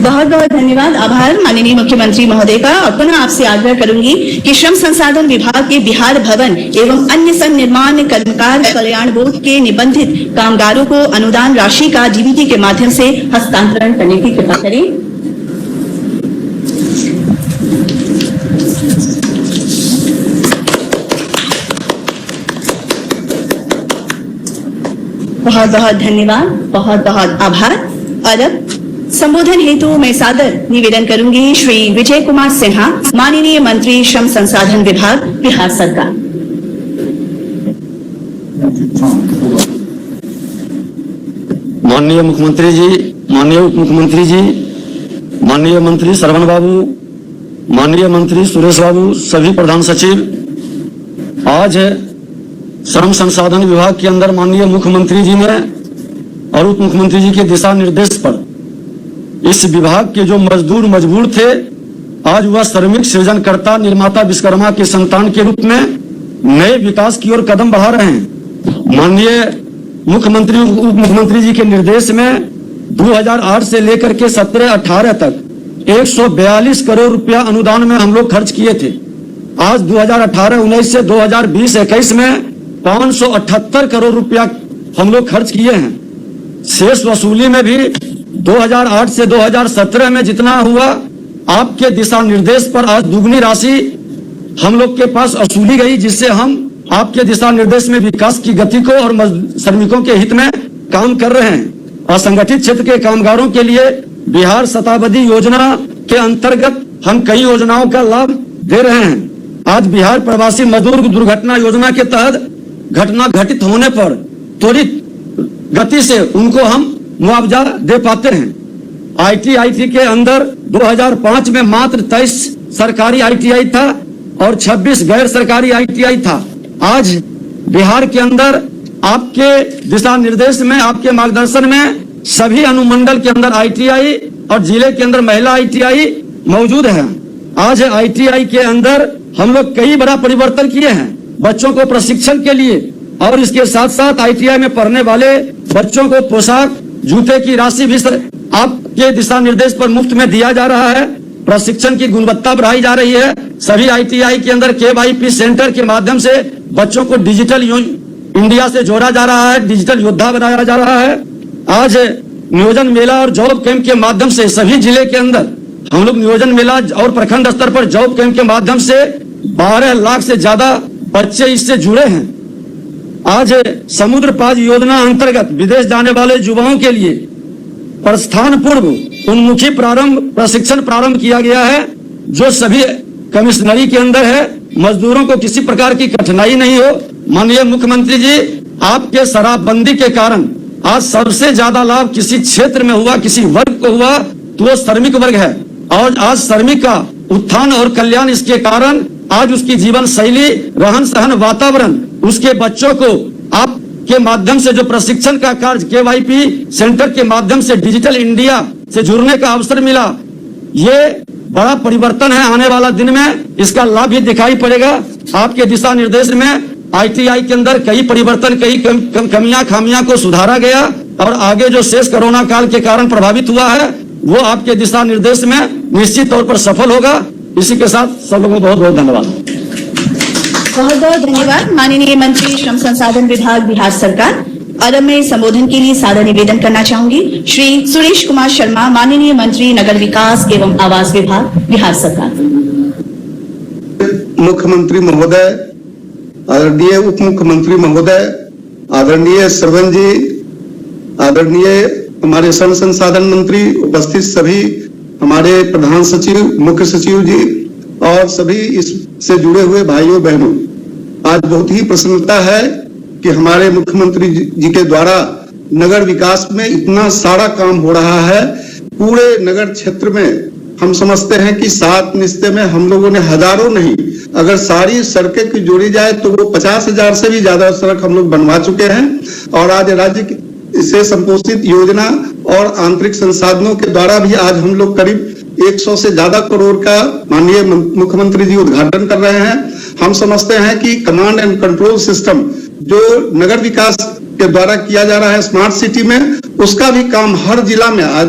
बहुत बहुत धन्यवाद, आभार माननीय मुख्यमंत्री महोदय का। और पुनः आपसे आग्रह करूंगी कि श्रम संसाधन विभाग के बिहार भवन एवं अन्य संनिर्माण कर्मकार कल्याण बोर्ड के निबंधित कामगारों को अनुदान राशि का डीबीटी के माध्यम से हस्तांतरण करने की कृपा करें। बहुत बहुत धन्यवाद, बहुत बहुत आभार। और अब संबोधन हेतु मैं सादर निवेदन करूंगी श्री विजय कुमार सिन्हा, माननीय मंत्री श्रम संसाधन विभाग, बिहार सरकार। माननीय मुख्यमंत्री जी, माननीय उप मुख्यमंत्री जी, माननीय मंत्री श्रवण बाबू, माननीय मंत्री सुरेश बाबू, सभी प्रधान सचिव, आज श्रम संसाधन विभाग के अंदर माननीय मुख्यमंत्री जी ने और उप मुख्यमंत्री जी के दिशा निर्देश पर इस विभाग के जो मजदूर मजबूर थे, आज वह श्रमिक सृजनकर्ता निर्माता विश्वकर्मा के संतान के रूप में नए विकास की ओर कदम बढ़ा रहे हैं। माननीय मुख्यमंत्री उप मुख्यमंत्री जी के निर्देश में 2008 से लेकर के 17-18 तक 142 करोड़ रुपया अनुदान में हम लोग खर्च किए थे। आज 2018-19 से 2020-21 में 578 करोड़ रुपया हम लोग खर्च किए हैं। शेष वसूली में भी 2008 से 2017 में जितना हुआ, आपके दिशा निर्देश पर आज दुगनी राशि हम लोग के पास वसूली गई, जिससे हम आपके दिशा निर्देश में विकास की गति को और श्रमिकों के हित में काम कर रहे हैं। असंगठित क्षेत्र के कामगारों के लिए बिहार शताब्दी योजना के अंतर्गत हम कई योजनाओं का लाभ दे रहे हैं। आज बिहार प्रवासी मजदूर दुर्घटना योजना के तहत घटना घटित होने पर त्वरित गति से उनको हम मुआवजा दे पाते हैं। आईटीआई के अंदर 2005 में मात्र 23 सरकारी आईटीआई था और 26 गैर सरकारी आईटीआई था। आज बिहार के अंदर आपके दिशा निर्देश में, आपके मार्गदर्शन में सभी अनुमंडल के अंदर आईटीआई और जिले के अंदर महिला आईटीआई मौजूद है। आज आईटीआई के अंदर हम लोग कई बड़ा परिवर्तन किए हैं बच्चों को प्रशिक्षण के लिए, और इसके साथ साथ आईटीआई में पढ़ने वाले बच्चों को पोशाक जूते की राशि भी आपके दिशा निर्देश पर मुफ्त में दिया जा रहा है। प्रशिक्षण की गुणवत्ता बढ़ाई जा रही है। सभी आईटीआई के अंदर KYP सेंटर के माध्यम से बच्चों को डिजिटल इंडिया से जोड़ा जा रहा है, डिजिटल योद्धा बनाया जा रहा है। आज नियोजन मेला और जॉब कैंप के माध्यम से सभी जिले के अंदर हम लोग नियोजन मेला और प्रखंड स्तर पर जॉब कैंप के माध्यम से 12 लाख से ज्यादा बच्चे इससे जुड़े हैं। आज समुद्र पाज योजना अंतर्गत विदेश जाने वाले युवाओं के लिए प्रस्थान पूर्व उन्मुखी प्रशिक्षण प्रारंभ किया गया है, जो सभी कमिश्नरी के अंदर है। मजदूरों को किसी प्रकार की कठिनाई नहीं हो। माननीय मुख्यमंत्री जी, आपके शराबबंदी के कारण आज सबसे ज्यादा लाभ किसी क्षेत्र में हुआ, किसी वर्ग को हुआ, तो वो श्रमिक वर्ग है। और आज श्रमिक का उत्थान और कल्याण इसके कारण आज उसकी जीवन शैली, रहन सहन, वातावरण, उसके बच्चों को आपके माध्यम से जो प्रशिक्षण का कार्य KYP सेंटर के माध्यम से डिजिटल इंडिया से जुड़ने का अवसर मिला, ये बड़ा परिवर्तन है। आने वाला दिन में इसका लाभ भी दिखाई पड़ेगा। आपके दिशा निर्देश में ITI के अंदर कई परिवर्तन, कई कमियां खामियां को सुधारा गया, और आगे जो शेष कोरोना काल के कारण प्रभावित हुआ है वो आपके दिशा निर्देश में निश्चित तौर पर सफल होगा। इसी के साथ सब लोगों को बहुत बहुत धन्यवाद। बहुत बहुत धन्यवाद माननीय मंत्री श्रम संसाधन विभाग बिहार सरकार। और अब मैं संबोधन के लिए सादर निवेदन करना चाहूंगी श्री सुरेश कुमार शर्मा, माननीय मंत्री नगर विकास एवं आवास विभाग बिहार सरकार। मुख्यमंत्री महोदय, आदरणीय उप मुख्यमंत्री महोदय, आदरणीय श्रवण जी, आदरणीय हमारे श्रम संसाधन मंत्री, उपस्थित सभी हमारे प्रधान सचिव, मुख्य सचिव जी और सभी इससे जुड़े हुए भाइयों बहनों, आज बहुत ही प्रसन्नता है कि हमारे मुख्यमंत्री जी के द्वारा नगर विकास में इतना सारा काम हो रहा है। पूरे नगर क्षेत्र में हम समझते हैं कि 7 निश्चय में हम लोगों ने हजारों नहीं, अगर सारी सड़कें की जोड़ी जाए तो वो 50,000 से भी ज्यादा सड़क हम लोग बनवा चुके हैं। और आज राज्य से संपोषित योजना और आंतरिक संसाधनों के द्वारा भी आज हम लोग करीब 100 से ज्यादा करोड़ का माननीय मुख्यमंत्री जी उद्घाटन कर रहे हैं। हम समझते हैं कि कमांड एंड कंट्रोल सिस्टम जो नगर विकास के द्वारा किया जा रहा है स्मार्ट सिटी में, उसका भी काम हर जिला में आज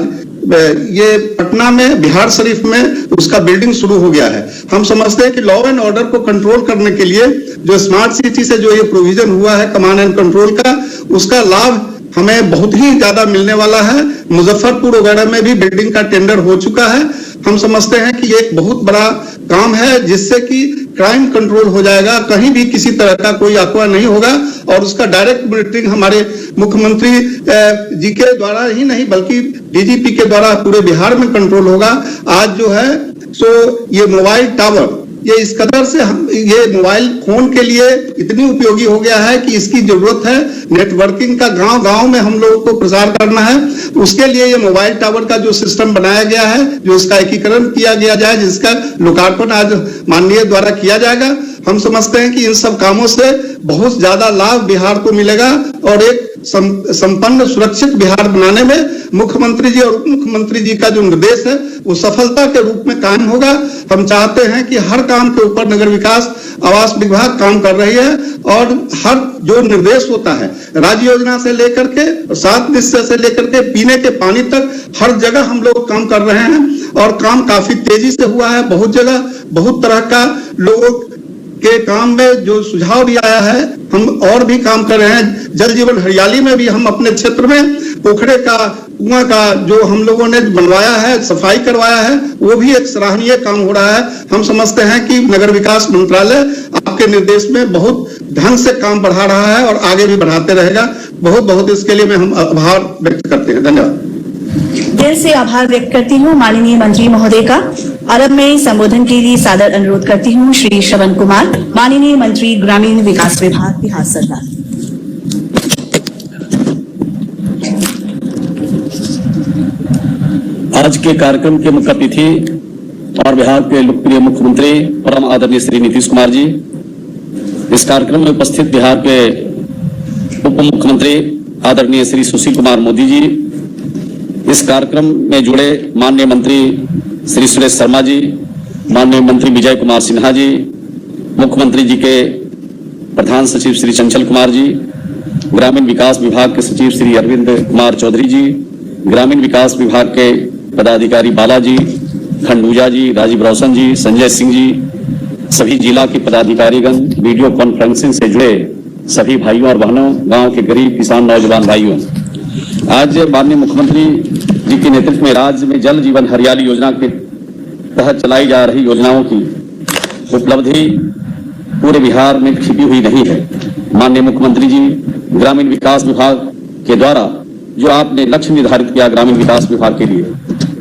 ये पटना में, बिहार शरीफ में उसका बिल्डिंग शुरू हो गया है। हम समझते हैं कि लॉ एंड ऑर्डर को कंट्रोल करने के लिए जो स्मार्ट सिटी से जो ये प्रोविजन हुआ है कमांड एंड कंट्रोल का, उसका लाभ हमें बहुत ही ज्यादा मिलने वाला है। मुजफ्फरपुर वगैरह में भी बिल्डिंग का टेंडर हो चुका है। हम समझते हैं कि ये एक बहुत बड़ा काम है जिससे कि क्राइम कंट्रोल हो जाएगा, कहीं भी किसी तरह का कोई अफवाह नहीं होगा और उसका डायरेक्ट मॉनिटरिंग हमारे मुख्यमंत्री जी के द्वारा ही नहीं बल्कि डीजीपी के द्वारा पूरे बिहार में कंट्रोल होगा। आज जो है सो ये मोबाइल टावर ये इस कदर से ये मोबाइल फोन के लिए इतनी उपयोगी हो गया है कि इसकी जरूरत है। नेटवर्किंग का गांव गांव में हम लोगों को प्रसार करना है, उसके लिए ये मोबाइल टावर का जो सिस्टम बनाया गया है, जो इसका एकीकरण किया गया जाए, जिसका लोकार्पण आज माननीय द्वारा किया जाएगा। हम समझते हैं कि इन सब कामों से बहुत ज्यादा लाभ बिहार को मिलेगा और एक संपन्न सुरक्षित बिहार बनाने में मुख्यमंत्री जी और उप मुख्यमंत्री जी का जो निर्देश है वो सफलता के रूप में कायम होगा। हम चाहते हैं कि हर काम के ऊपर नगर विकास आवास विभाग काम कर रही है और हर जो निर्देश होता है राज्य योजना से लेकर के 7 निश्चय से लेकर के पीने के पानी तक हर जगह हम लोग काम कर रहे हैं और काम काफी तेजी से हुआ है। बहुत जगह बहुत तरह का लोगों के काम में जो सुझाव दिया आया है, हम और भी काम कर रहे हैं। जल जीवन हरियाली में भी हम अपने क्षेत्र में पोखरे का कुआं का जो हम लोगों ने बनवाया है, सफाई करवाया है, वो भी एक सराहनीय काम हो रहा है। हम समझते हैं कि नगर विकास मंत्रालय आपके निर्देश में बहुत ढंग से काम बढ़ा रहा है और आगे भी बढ़ाते रहेगा। बहुत बहुत इसके लिए मैं हम आभार व्यक्त करते हैं। धन्यवाद। दिल से आभार व्यक्त करती हूँ माननीय मंत्री महोदय का। और अब मैं संबोधन के लिए सादर अनुरोध करती हूँ श्री श्रवण कुमार, माननीय मंत्री ग्रामीण विकास विभाग बिहार सरकार। आज के कार्यक्रम के मुख्य अतिथि और बिहार के लोकप्रिय मुख्यमंत्री परम आदरणीय श्री नीतीश कुमार जी, इस कार्यक्रम में उपस्थित बिहार के उप मुख्यमंत्री आदरणीय श्री सुशील कुमार मोदी जी, इस कार्यक्रम में जुड़े माननीय मंत्री श्री सुरेश शर्मा जी, माननीय मंत्री विजय कुमार सिन्हा जी, मुख्यमंत्री जी के प्रधान सचिव श्री चंचल कुमार जी, ग्रामीण विकास विभाग के सचिव श्री अरविंद कुमार चौधरी जी, ग्रामीण विकास विभाग के पदाधिकारी बालाजी, खंडूजा जी, राजीव रोशन जी, संजय सिंह जी, सभी जिला के पदाधिकारीगण, वीडियो कॉन्फ्रेंसिंग से जुड़े सभी भाइयों और बहनों, गांव के गरीब किसान नौजवान भाइयों, आज माननीय मुख्यमंत्री जी के नेतृत्व में राज्य में जल जीवन हरियाली योजना के तहत चलाई जा रही योजनाओं की उपलब्धि पूरे बिहार में छिपी हुई नहीं है। माननीय मुख्यमंत्री जी ग्रामीण विकास विभाग के द्वारा जो आपने लक्ष्य निर्धारित किया ग्रामीण विकास विभाग के लिए,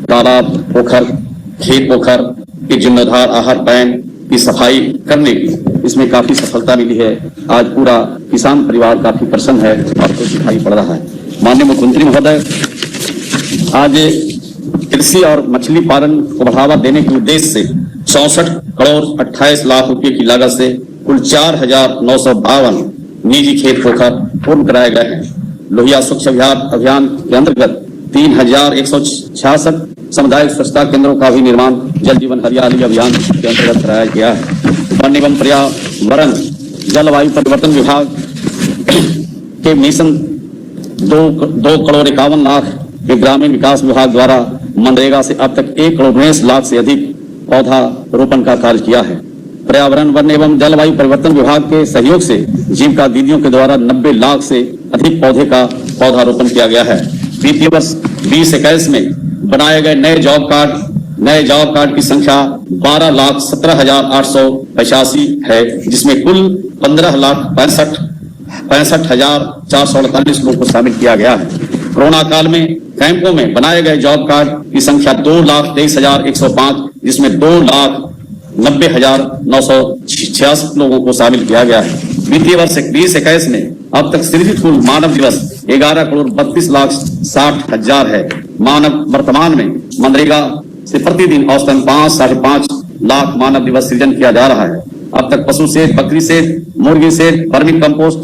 तालाब, पोखर, खेत पोखर के जीर्णोद्धार, आहार पैन की सफाई करने की, इसमें काफी सफलता मिली है। आज पूरा किसान परिवार काफी प्रसन्न है और कुछ दिखाई पड़ रहा है। माननीय मुख्यमंत्री महोदय, आज कृषि और मछली पालन को बढ़ावा देने के उद्देश्य से 64 करोड़ 28 लाख रुपए की लागत से कुल 4,952 निजी खेत पोखर पूर्ण कराए गए हैं। लोहिया स्वच्छ अभियान के अंतर्गत 3,166 सामुदायिक स्वच्छता केंद्रों का भी निर्माण जल जीवन हरियाली अभियान के अंतर्गत कराया गया है। वन एवं पर्यावरण जलवायु परिवर्तन विभाग के मिशन 2 करोड़ 51 लाख के ग्रामीण विकास विभाग द्वारा मनरेगा से अब तक 1 करोड़ 19 लाख से अधिक पौधा रोपण का कार्य किया है। पर्यावरण वन एवं जलवायु परिवर्तन विभाग के सहयोग से जीविका दीदियों के द्वारा 90 लाख से अधिक पौधे का पौधारोपण किया गया है। वित्तीय वर्ष 2021 में बनाए गए नए जॉब कार्ड की संख्या 12,17,885 है, जिसमें कुल 15,65,448 लोगों को शामिल किया गया है। कोरोना काल में कैंपों में बनाए गए जॉब कार्ड की संख्या 2,23,105, जिसमें 2,90,966 लोगों को शामिल किया गया है। वित्तीय वर्ष 2021 में अब तक सृजित कुल मानव दिवस 11,32,60,000 है। मानव वर्तमान में मनरेगा से प्रतिदिन औसतन 5-5.5 लाख मानव दिवस सृजन किया जा रहा है। अब तक पशु सेट, बकरी सेट, मुर्गी सेट, वर्मी कंपोस्ट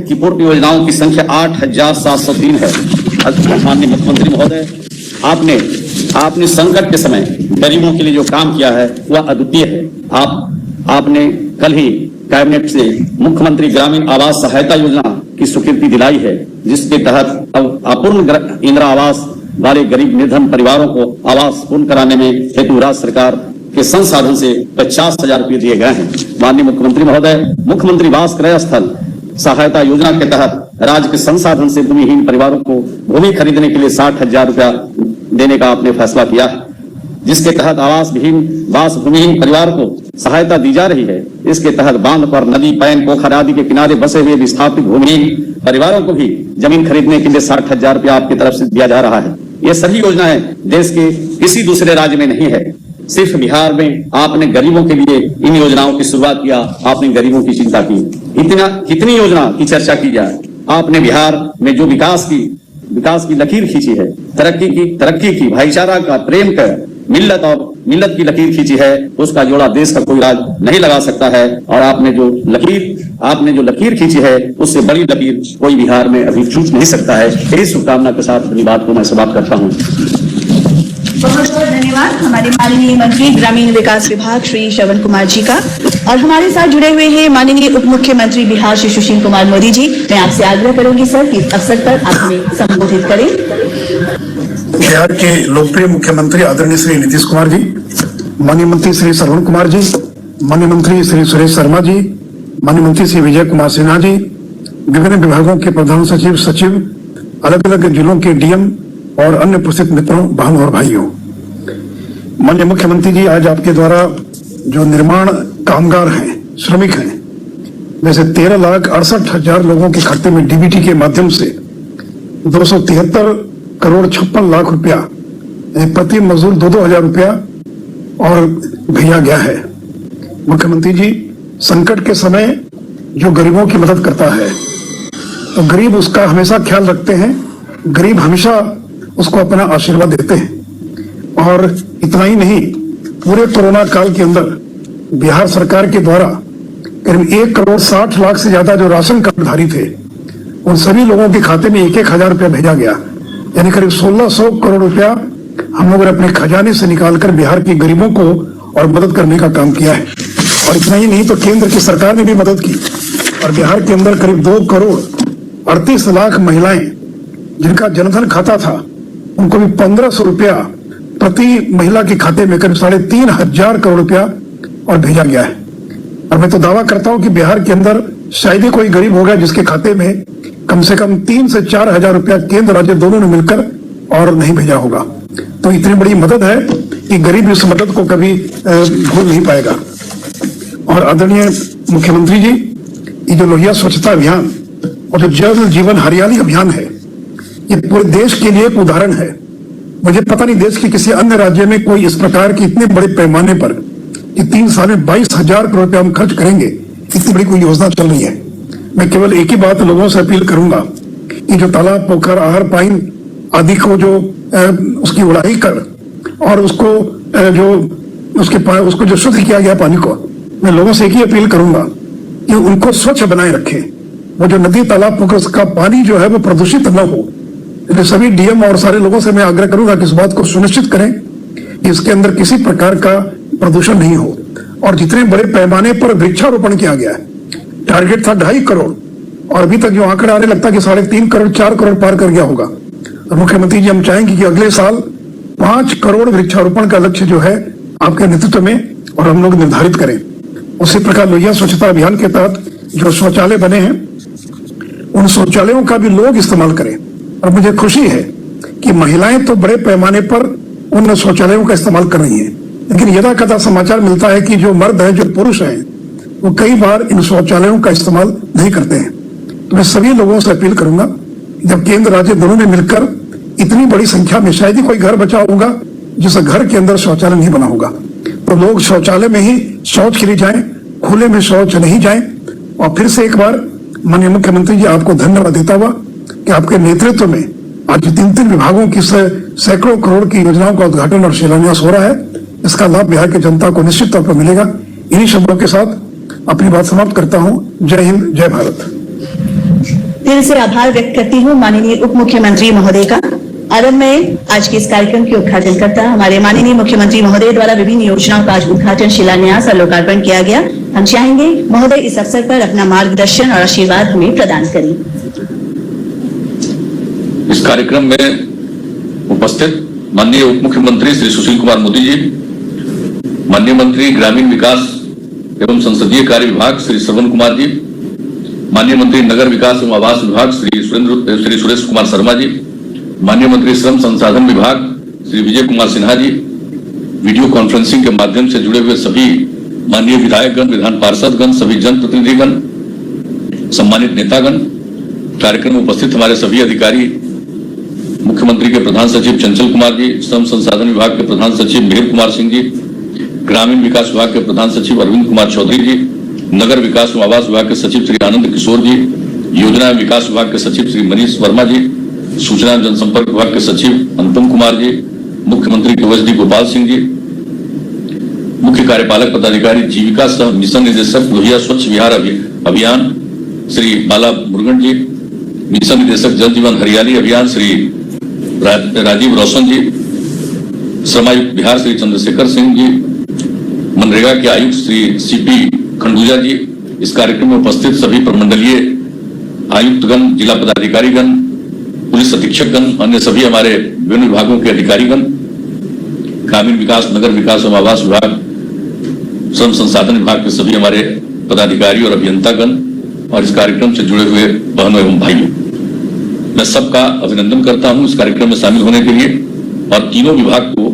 की पूर्ति योजनाओं की संख्या 8,703 है। माननीय मुख्यमंत्री महोदय, आपने संकट के समय गरीबों के लिए जो काम किया है वह अद्वितीय है। आपने कल ही कैबिनेट से मुख्यमंत्री ग्रामीण आवास सहायता योजना की स्वीकृति दिलाई है, जिसके तहत अब अपूर्ण इंदिरा आवास वाले गरीब निर्धन परिवारों को आवास पूर्ण कराने में हेतु राज्य सरकार के संसाधन से 50,000 रुपये दिए गए हैं। माननीय मुख्यमंत्री महोदय, मुख्यमंत्री वास क्रय स्थल सहायता योजना के तहत राज्य के संसाधन से भूमिहीन परिवारों को भूमि खरीदने के लिए 60,000 रुपया देने का आपने फैसला किया है, जिसके तहत भूमिहीन परिवार को सहायता दी जा रही है। इसके तहत बांध पर, नदी, पैन, पोखर आदि के किनारे बसे हुए विस्थापित भूमिहीन परिवारों को भी जमीन खरीदने के लिए 60,000 रुपया आपकी तरफ से दिया जा रहा है। ये सभी योजनाएं देश के किसी दूसरे राज्य में नहीं है, सिर्फ बिहार में आपने गरीबों के लिए इन योजनाओं की शुरुआत किया। आपने गरीबों की चिंता की। कितनी योजना की चर्चा की जाए, आपने बिहार में जो विकास की लकीर खींची है, तरक्की की, भाईचारा का, प्रेम का, मिल्लत की लकीर खींची है, उसका जोड़ा देश का कोई राज्य नहीं लगा सकता है। और आपने जो लकीर खींची है, उससे बड़ी लकीर कोई बिहार में अभी खींच नहीं सकता है। इस शुभकामना के साथ अपनी बात को मैं समाप्त करता हूँ। बहुत बहुत धन्यवाद हमारे माननीय मंत्री ग्रामीण विकास विभाग श्री श्रवण कुमार जी का। और हमारे साथ जुड़े हुए हैं माननीय उप मुख्यमंत्री बिहार श्री सुशील कुमार मोदी जी। मैं आपसे आग्रह करूंगी सर कि इस अवसर पर आप हमें संबोधित करें। बिहार के लोकप्रिय मुख्यमंत्री आदरणीय श्री नीतीश कुमार जी, माननीय मंत्री श्री श्रवण कुमार जी, माननीय मंत्री श्री सुरेश शर्मा जी, माननीय मंत्री श्री विजय कुमार सिन्हा जी, विभिन्न विभागों के प्रधान सचिव, अलग अलग जिलों के डीएम और अन्य उपस्थित मित्रों, बहनों और भाइयों, माननीय मुख्यमंत्री जी, आज आपके द्वारा जो निर्माण कामगार हैं, श्रमिक हैं, वैसे 13,68,000 लोगों के खाते में डीबीटी के माध्यम से 273,56,00,000 रुपया प्रति मजदूर 2,000 रुपया और भेजा गया है। मुख्यमंत्री जी, संकट के समय जो गरीबों की मदद करता है तो गरीब उसका हमेशा ख्याल रखते हैं, गरीब हमेशा उसको अपना आशीर्वाद देते हैं। और इतना ही नहीं, पूरे कोरोना काल के अंदर बिहार सरकार के द्वारा करीब 1,60,00,000 से ज्यादा जो राशन कार्डधारी थे, उन सभी लोगों के खाते में 1,000 रुपया भेजा गया। यानी करीब 1,600 करोड़ रुपया हम लोगों ने अपने खजाने से निकालकर बिहार के गरीबों को और मदद करने का काम किया है। और इतना ही नहीं तो केंद्र की सरकार ने भी मदद की और बिहार के अंदर करीब 2,38,00,000 महिलाएं जिनका जनधन खाता था, उनको भी 1,500 रुपया प्रति महिला के खाते में करीब 3,500 करोड़ रुपया और भेजा गया है। और मैं तो दावा करता हूं कि बिहार के अंदर शायद ही कोई गरीब होगा जिसके खाते में कम से कम 3 से 4 हजार रुपया केंद्र राज्य दोनों ने मिलकर और नहीं भेजा होगा। तो इतनी बड़ी मदद है कि गरीब इस मदद को कभी भूल नहीं पाएगा। और आदरणीय मुख्यमंत्री जी, ये जो लोहिया स्वच्छता अभियान और जो जल जीवन हरियाली अभियान है, ये पूरे देश के लिए एक उदाहरण है। मुझे पता नहीं देश के किसी अन्य राज्य में कोई इस प्रकार की इतने बड़े पैमाने पर कि 3 साल में 22,000 करोड़ रुपया हम खर्च करेंगे, इतनी बड़ी कोई योजना चल रही है। मैं केवल एक ही बात लोगों से अपील करूंगा कि जो तालाब, पोखर, आहर, पाइन आदि को जो उसकी उड़ाई कर और उसको जो शुद्ध किया गया पानी को, मैं लोगों से एक ही अपील करूंगा कि उनको स्वच्छ बनाए रखें। वो जो नदी, तालाब, पोखर का पानी जो है वो प्रदूषित न हो। तो सभी डीएम और सारे लोगों से मैं आग्रह करूंगा कि इस बात को सुनिश्चित करें कि इसके अंदर किसी प्रकार का प्रदूषण नहीं हो। और जितने बड़े पैमाने पर वृक्षारोपण किया गया है, टारगेट था 2.5 करोड़ और अभी तक जो आंकड़ा आने लगता है कि 3.5 करोड़ 4 करोड़ पार कर गया होगा। तो मुख्यमंत्री जी, हम चाहेंगे कि अगले साल 5 करोड़ वृक्षारोपण का लक्ष्य जो है आपके नेतृत्व में और हम लोग निर्धारित करें। उसी प्रकार लोहिया स्वच्छता अभियान के तहत जो शौचालय बने हैं उन शौचालयों का भी लोग इस्तेमाल करें। और मुझे खुशी है कि महिलाएं तो बड़े पैमाने पर उन शौचालयों का इस्तेमाल कर रही हैं, लेकिन यदा कदा समाचार मिलता है कि जो मर्द हैं, जो पुरुष हैं, वो कई बार इन शौचालयों का इस्तेमाल नहीं करते हैं। तो मैं सभी लोगों से अपील करूंगा, जब केंद्र राज्य दोनों ने मिलकर इतनी बड़ी संख्या में, शायद ही कोई घर बचा होगा जिस घर के अंदर शौचालय नहीं बना होगा, तो लोग शौचालय में ही शौच के लिए जाएं, खुले में शौच नहीं जाएं। और फिर से एक बार माननीय मुख्यमंत्री जी आपको धन्यवाद देता हुआ कि आपके नेतृत्व में आज 3 विभागों की सैकड़ों करोड़ की योजनाओं का उद्घाटन और शिलान्यास हो रहा है। इसका लाभ बिहार की जनता को निश्चित तौर पर मिलेगा। इन्हीं शब्दों के साथ अपनी बात समाप्त करता हूं। जय हिंद, जय भारत। दिल से आभार व्यक्त करती हूँ माननीय उप मुख्यमंत्री महोदय का। और अब मैं आज के इस कार्यक्रम के उद्घाटन करता हमारे माननीय मुख्यमंत्री महोदय द्वारा विभिन्न योजनाओं का आज उद्घाटन, शिलान्यास और लोकार्पण किया गया। हम चाहेंगे महोदय इस अवसर पर अपना मार्गदर्शन और आशीर्वाद हमें प्रदान करें। इस कार्यक्रम में उपस्थित माननीय उप मुख्यमंत्री श्री सुशील कुमार मोदी जी, माननीय मंत्री ग्रामीण विकास एवं संसदीय कार्य विभाग श्री श्रवण कुमार जी, माननीय मंत्री नगर विकास एवं आवास विभाग श्री सुरेश कुमार शर्मा जी, माननीय मंत्री श्रम संसाधन विभाग श्री विजय कुमार सिन्हा जी, वीडियो कॉन्फ्रेंसिंग के माध्यम से जुड़े हुए सभी माननीय विधायकगण, विधान पार्षदगण, सभी जनप्रतिनिधिगण, सम्मानित नेतागण, कार्यक्रम में उपस्थित हमारे सभी अधिकारी, मुख्यमंत्री के प्रधान सचिव चंचल कुमार जी, श्रम संसाधन विभाग के प्रधान सचिव मिहिर कुमार सिंह जी, ग्रामीण विकास विभाग के प्रधान सचिव अरविंद कुमार चौधरी जी, नगर विकास एवं आवास विभाग के सचिव श्री आनंद किशोर जी, योजना एवं विकास विभाग के सचिव श्री मनीष वर्मा जी, सूचना एवं जनसंपर्क विभाग के सचिव अनुपम कुमार जी, मुख्यमंत्री के OSD गोपाल सिंह जी, मुख्य कार्यपालक पदाधिकारी जीविका सह मिशन निदेशक लोहिया स्वच्छ विहार अभियान श्री बाला मुरुगन जी, मिशन निदेशक जल जीवन हरियाली अभियान श्री राजीव रोशन जी, श्रमायुक्त बिहार श्री चंद्रशेखर सिंह जी, मनरेगा के आयुक्त श्री CP खंडूजा जी, इस कार्यक्रम में उपस्थित सभी प्रमंडलीय आयुक्तगण, जिला पदाधिकारीगण, पुलिस अधीक्षकगण, अन्य सभी हमारे विभिन्न विभागों के अधिकारीगण, ग्रामीण विकास, नगर विकास एवं आवास विभाग, श्रम संसाधन विभाग के सभी हमारे पदाधिकारी और अभियंतागण और इस कार्यक्रम से जुड़े हुए बहनों एवं भाइयों, मैं सबका अभिनंदन करता हूं इस कार्यक्रम में शामिल होने के लिए। और तीनों विभाग को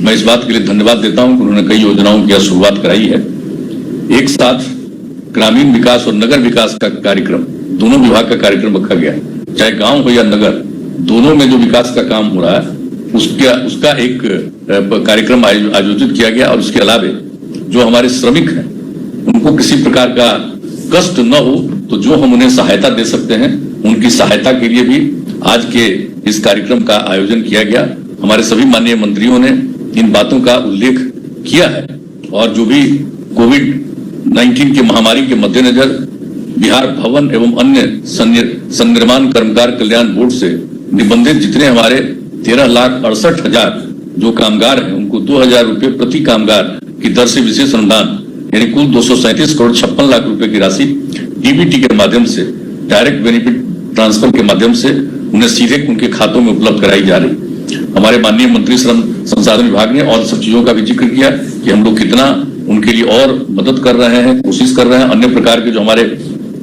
मैं इस बात के लिए धन्यवाद देता हूं कि उन्होंने कई योजनाओं की शुरुआत कराई है। एक साथ ग्रामीण विकास और नगर विकास का कार्यक्रम, दोनों विभाग का कार्यक्रम रखा गया, चाहे गांव हो या नगर, दोनों में जो विकास का काम हो रहा है उसका एक कार्यक्रम आयोजित किया गया। और उसके अलावा जो हमारे श्रमिक हैं उनको किसी प्रकार का कष्ट न हो, तो जो हम उन्हें सहायता दे सकते हैं उनकी सहायता के लिए भी आज के इस कार्यक्रम का आयोजन किया गया। हमारे सभी माननीय मंत्रियों ने इन बातों का उल्लेख किया है। और जो भी कोविड-19 की महामारी के मद्देनजर बिहार भवन एवं अन्य सन्निर्माण कर्मकार कल्याण बोर्ड से निबंधित जितने हमारे 13,68,000 जो कामगार हैं, उनको 2,000 रुपए प्रति कामगार की दर से विशेष अनुदान यानी कुल 237 करोड़ 56 लाख रुपए की राशि DBT के माध्यम से, डायरेक्ट बेनिफिट ट्रांसफर के माध्यम से उन्हें सीधे उनके खातों में उपलब्ध कराई जा रही। हमारे माननीय मंत्री श्रम संसाधन विभाग ने और सब चीजों का भी जिक्र किया कि हम लोग कितना उनके लिए और मदद कर रहे हैं, कोशिश कर रहे हैं। अन्य प्रकार के जो हमारे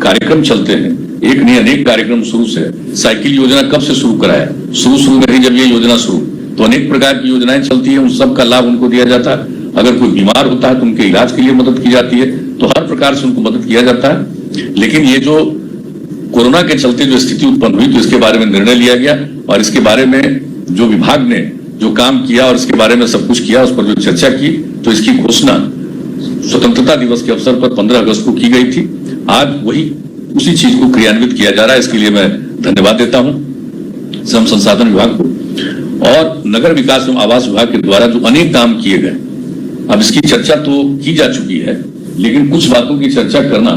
कार्यक्रम चलते हैं, एक नहीं अनेक कार्यक्रम शुरू से, साइकिल योजना कब से शुरू कराया, शुरू में ही जब ये योजना शुरू, तो अनेक प्रकार की योजनाएं चलती है, उन सब का लाभ उनको दिया जाता है। अगर कोई बीमार होता है तो उनके इलाज के लिए मदद की जाती है, तो हर प्रकार से उनको मदद किया जाता है। लेकिन ये जो कोरोना के चलते जो स्थिति उत्पन्न हुई, तो इसके बारे में निर्णय लिया गया और इसके बारे में जो विभाग ने जो काम किया और इसके बारे में सब कुछ किया, उस पर जो चर्चा की, तो इसकी घोषणा स्वतंत्रता दिवस के अवसर पर 15 अगस्त को की गई थी। आज वही उसी चीज को क्रियान्वित किया जा रहा है। इसके लिए मैं धन्यवाद देता हूं श्रम संसाधन विभाग को और नगर विकास एवं आवास विभाग के द्वारा जो अनेक काम किए गए। अब इसकी चर्चा तो की जा चुकी है, लेकिन कुछ बातों की चर्चा करना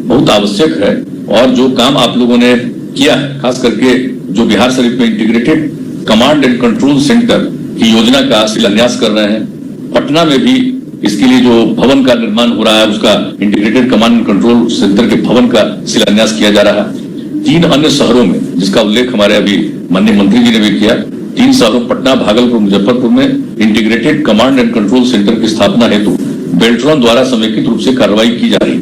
बहुत आवश्यक है। और जो काम आप लोगों ने किया है, खास करके जो बिहार शरीफ में integrated command and control centre की योजना का शिलान्यास कर रहे हैं, पटना में भी इसके लिए जो भवन का निर्माण हो रहा है, उसका integrated command and control centre के भवन का शिलान्यास किया जा रहा है। 3 अन्य शहरों में, जिसका उल्लेख हमारे अभी माननीय मंत्री जी ने भी किया, 3 शहरों पटना, भागलपुर, मुजफ्फरपुर में integrated command and control centre की स्थापना हेतु बेल्ट्रॉन द्वारा समेकित रूप से कार्रवाई की जा रही है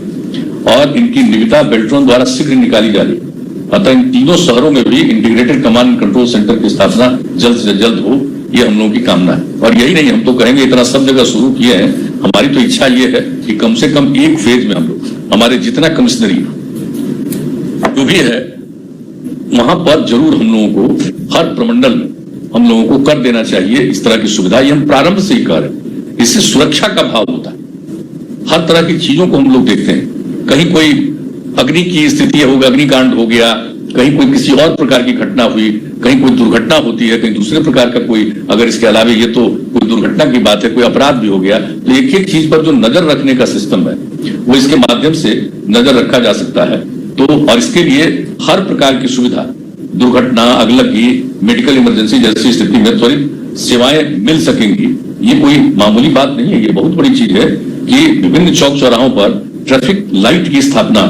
और इनकी निविदा बेल्ट्रॉन द्वारा शीघ्र निकाली जा रही है। अतः इन तीनों शहरों में भी integrated command and control centre की स्थापना जल्द से जल्द हो, ये हम लोगों की कामना है। और यही नहीं, हम तो कहेंगे इतना सब जगह शुरू किए हैं, हमारी तो इच्छा ये है कि कम से कम एक फेज में हम लोग हमारे जितना कमिश्नरी जो भी है वहां पर जरूर हम लोगों को हर प्रमंडल में हम लोगों को कर देना चाहिए इस तरह की सुविधा। ये हम प्रारंभ से ही कर रहे हैं। इससे सुरक्षा का भाव होता है। हर तरह की चीजों को हम लोग देखते हैं। कहीं कोई अग्नि की स्थिति होगा, अग्निकांड हो गया, कहीं कोई किसी और प्रकार की घटना हुई, कहीं कोई दुर्घटना होती है, कहीं दूसरे प्रकार का कोई, अगर इसके अलावा ये तो कोई दुर्घटना की बात है, कोई अपराध भी हो गया, तो एक एक चीज पर जो नजर रखने का सिस्टम है वो इसके माध्यम से नजर रखा जा सकता है। तो और इसके लिए हर प्रकार की सुविधा, दुर्घटना, अगलगी, मेडिकल इमरजेंसी जैसी स्थिति में त्वरित सेवाएं मिल सकेंगी। ये कोई मामूली बात नहीं है, ये बहुत बड़ी चीज है कि विभिन्न चौक चौराहों पर ट्रैफिक लाइट की स्थापना,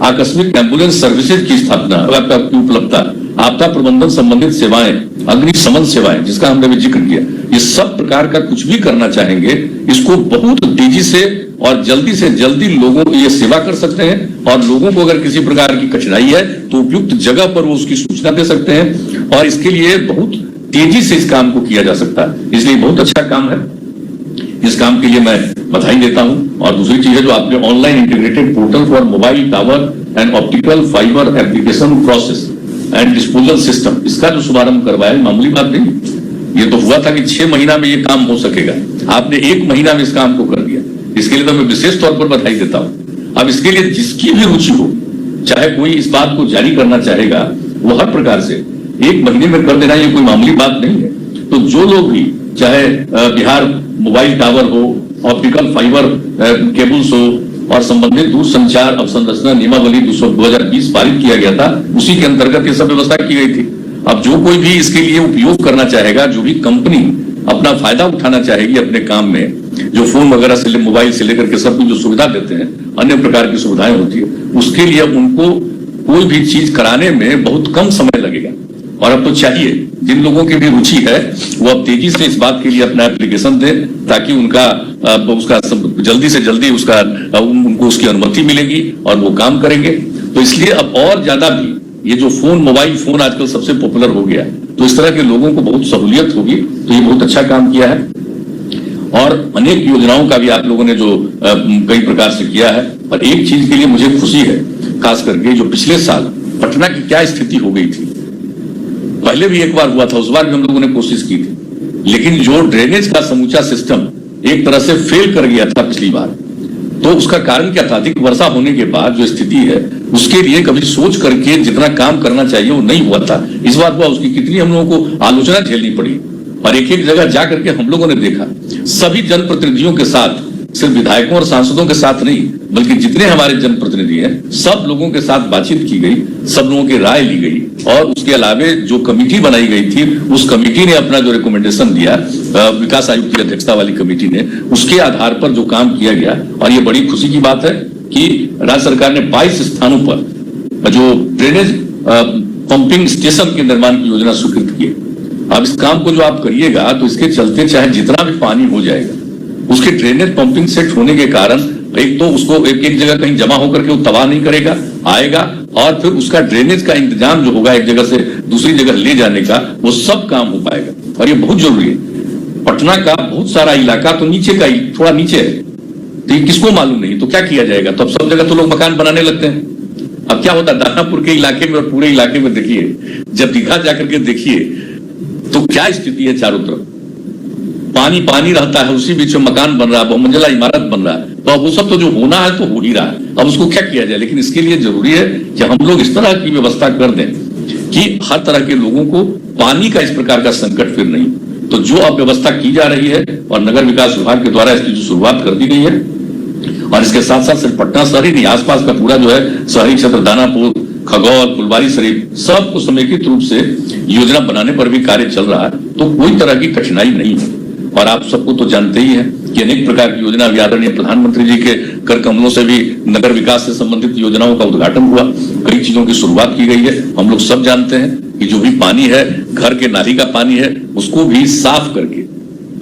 आकस्मिक एम्बुलेंस सर्विसेज की स्थापना, की उपलब्धता, आपदा प्रबंधन संबंधित सेवाएं, अग्निशमन सेवाएं जिसका हमने भी जिक्र किया, ये सब प्रकार का कुछ भी करना चाहेंगे इसको बहुत तेजी से और जल्दी से जल्दी लोगों को ये सेवा कर सकते हैं। और लोगों को अगर किसी प्रकार की कठिनाई है तो उपयुक्त जगह पर वो उसकी सूचना दे सकते हैं और इसके लिए बहुत तेजी से इस काम को किया जा सकता है। इसलिए बहुत अच्छा काम है। इस काम के लिए मैं बधाई देता हूं। और दूसरी चीज है जो आपने online integrated portal for mobile tower and optical fibre application process and disposal system, इसका जो शुभारंभ करवाया मामूली बात नहीं। ये तो हुआ था कि 6 महीना में ये काम हो सकेगा, आपने 1 महीना में इस काम को कर दिया। इसके लिए तो मैं विशेष तौर पर बधाई देता हूं। अब इसके लिए जिसकी भी रुचि हो, चाहे कोई इस बात को जारी करना चाहेगा, वो हर प्रकार से 1 महीने में कर देना ये कोई मामूली बात नहीं है। तो जो लोग भी, चाहे बिहार मोबाइल टावर हो, ऑप्टिकल फाइबर केबल्स हो और संबंधित दूरसंचार अवसंरचना नियमावली 2020 पारित किया गया था, उसी के अंतर्गत ये सब व्यवस्था की गई थी। अब जो कोई भी इसके लिए उपयोग करना चाहेगा, जो भी कंपनी अपना फायदा उठाना चाहेगी अपने काम में, जो फोन वगैरह से, मोबाइल से लेकर के सब जो सुविधा देते हैं, अन्य प्रकार की सुविधाएं होती है, उसके लिए उनको कोई भी चीज कराने में बहुत कम समय लगेगा। और अब तो चाहिए जिन लोगों की भी रुचि है वो अब तेजी से इस बात के लिए अपना एप्लीकेशन दें ताकि उनका उसका जल्दी से जल्दी उसका उनको उसकी अनुमति मिलेगी और वो काम करेंगे। तो इसलिए अब और ज्यादा भी ये जो फोन, मोबाइल फोन आजकल सबसे पॉपुलर हो गया, तो इस तरह के लोगों को बहुत सहूलियत होगी। तो ये बहुत अच्छा काम किया है। और अनेक योजनाओं का भी आप लोगों ने जो कई प्रकार से किया है। और एक चीज के लिए मुझे खुशी है, खास करके जो पिछले साल पटना की क्या स्थिति हो गई थी, पहले भी एक बार हुआ था, उस बार भी हम लोगों ने कोशिश की थी, लेकिन जो ड्रेनेज का समूचा सिस्टम एक तरह से फेल कर गया था पिछली बार। तो उसका कारण क्या था? अधिक वर्षा होने के बाद जो स्थिति है उसके लिए कभी सोच करके जितना काम करना चाहिए वो नहीं हुआ था। इस बार हुआ, उसकी कितनी हम लोगों को आलोचना झेलनी पड़ी। और एक एक जगह जाकर के हम लोगों ने देखा, सभी जनप्रतिनिधियों के साथ, सिर्फ विधायकों और सांसदों के साथ नहीं, बल्कि जितने हमारे जनप्रतिनिधि हैं सब लोगों के साथ बातचीत की गई, सब लोगों की राय ली गई। और उसके अलावा जो कमेटी बनाई गई थी, उस कमेटी ने अपना जो रिकमेंडेशन दिया, विकास आयुक्त की अध्यक्षता वाली कमेटी ने, उसके आधार पर जो काम किया गया। और ये बड़ी खुशी की बात है कि राज्य सरकार ने 22 स्थानों पर जो ड्रेनेज पंपिंग स्टेशन के निर्माण की योजना स्वीकृत की। अब इस काम को जो आप करिएगा तो इसके चलते चाहे जितना भी पानी हो जाएगा, उसके ड्रेनेज पंपिंग सेट होने के कारण एक तो उसको एक जगह कहीं जमा होकर के वो तबाह नहीं करेगा, आएगा, और फिर उसका ड्रेनेज का इंतजाम जो होगा एक जगह से दूसरी जगह ले जाने का, वो सब काम हो पाएगा। और ये बहुत जरूरी है। पटना का बहुत सारा इलाका तो नीचे का ही, थोड़ा नीचे है, तो ये किसको मालूम नहीं, तो क्या किया जाएगा? तो अब सब जगह तो लोग मकान बनाने लगते हैं। अब क्या होता है दानापुर के इलाके में और पूरे इलाके में देखिए, जब दीघा जाकर के देखिए तो क्या स्थिति है, चारों तरफ पानी पानी रहता है, उसी बीच में मकान बन रहा है, बहुमंजिला इमारत बन रहा है। तो अब वो सब तो जो होना है तो हो ही रहा है, अब उसको क्या किया जाए? लेकिन इसके लिए जरूरी है कि हम लोग इस तरह की व्यवस्था कर दें कि हर तरह के लोगों को पानी का इस प्रकार का संकट फिर नहीं। तो जो अब व्यवस्था की जा रही है और नगर विकास विभाग के द्वारा इसकी जो शुरुआत कर दी गई है, और इसके साथ साथ सिर्फ पटना शहर ही नहीं, आसपास का पूरा जो है शहरी क्षेत्र, दानापुर, खगौल, फुलवारी शरीफ, सबको समेकित रूप से योजना बनाने पर भी कार्य चल रहा है। तो कोई तरह की कठिनाई नहीं है। और आप सबको तो जानते ही हैं कि अनेक प्रकार की योजना, आदरणीय प्रधानमंत्री जी के कर कमलों से भी नगर विकास से संबंधित योजनाओं का उद्घाटन हुआ, कई चीजों की शुरुआत की गई है। हम लोग सब जानते हैं कि जो भी पानी है, घर के नाली का पानी है, उसको भी साफ करके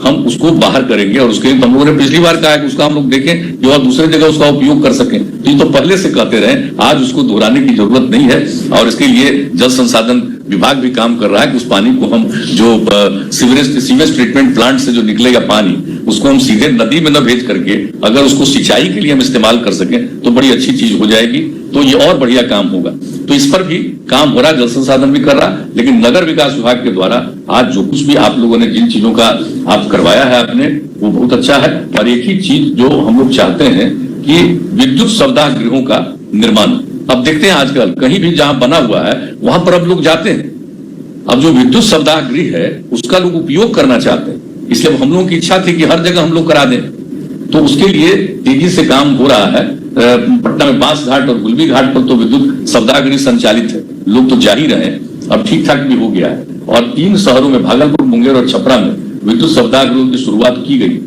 हम उसको बाहर करेंगे और उसके हम लोगों ने पिछली बार कहा कि उसका हम लोग देखें कि और दूसरे जगह उसका उपयोग कर सकें। तो ये तो पहले से कहते रहे, आज उसको दोहराने की जरूरत नहीं है। और इसके लिए जल संसाधन विभाग भी काम कर रहा है कि उस पानी को हम जो सीवेज ट्रीटमेंट प्लांट से जो निकलेगा पानी, उसको हम सीधे नदी में न भेज करके अगर उसको सिंचाई के लिए हम इस्तेमाल कर सकें तो बड़ी अच्छी चीज हो जाएगी। तो ये और बढ़िया काम होगा। तो इस पर भी काम हो रहा है, जल संसाधन भी कर रहा है। लेकिन नगर विकास विभाग के द्वारा आज जो कुछ भी आप लोगों ने जिन चीजों का आप करवाया है आपने, वो बहुत अच्छा है। और एक ही चीज जो हम लोग चाहते हैं कि विद्युत सवदाह गृहों का निर्माण, अब देखते हैं आजकल कहीं भी जहां बना हुआ है वहां पर अब लोग जाते हैं। अब जो विद्युत सवदाह गृह है उसका लोग उपयोग करना चाहते हैं, इसलिए हम लोगों की इच्छा थी कि हर जगह हम लोग करा दें। तो उसके लिए तेजी से काम हो रहा है। पटना में बांस घाट और गुलबी घाट पर तो विद्युत सवदाह गृह संचालित है, लोग तो जा ही रहे हैं, अब ठीक ठाक भी हो गया है। और 3 शहरों में भागलपुर, मुंगेर और छपरा में विद्युत सवदाह गृह की शुरुआत की गई।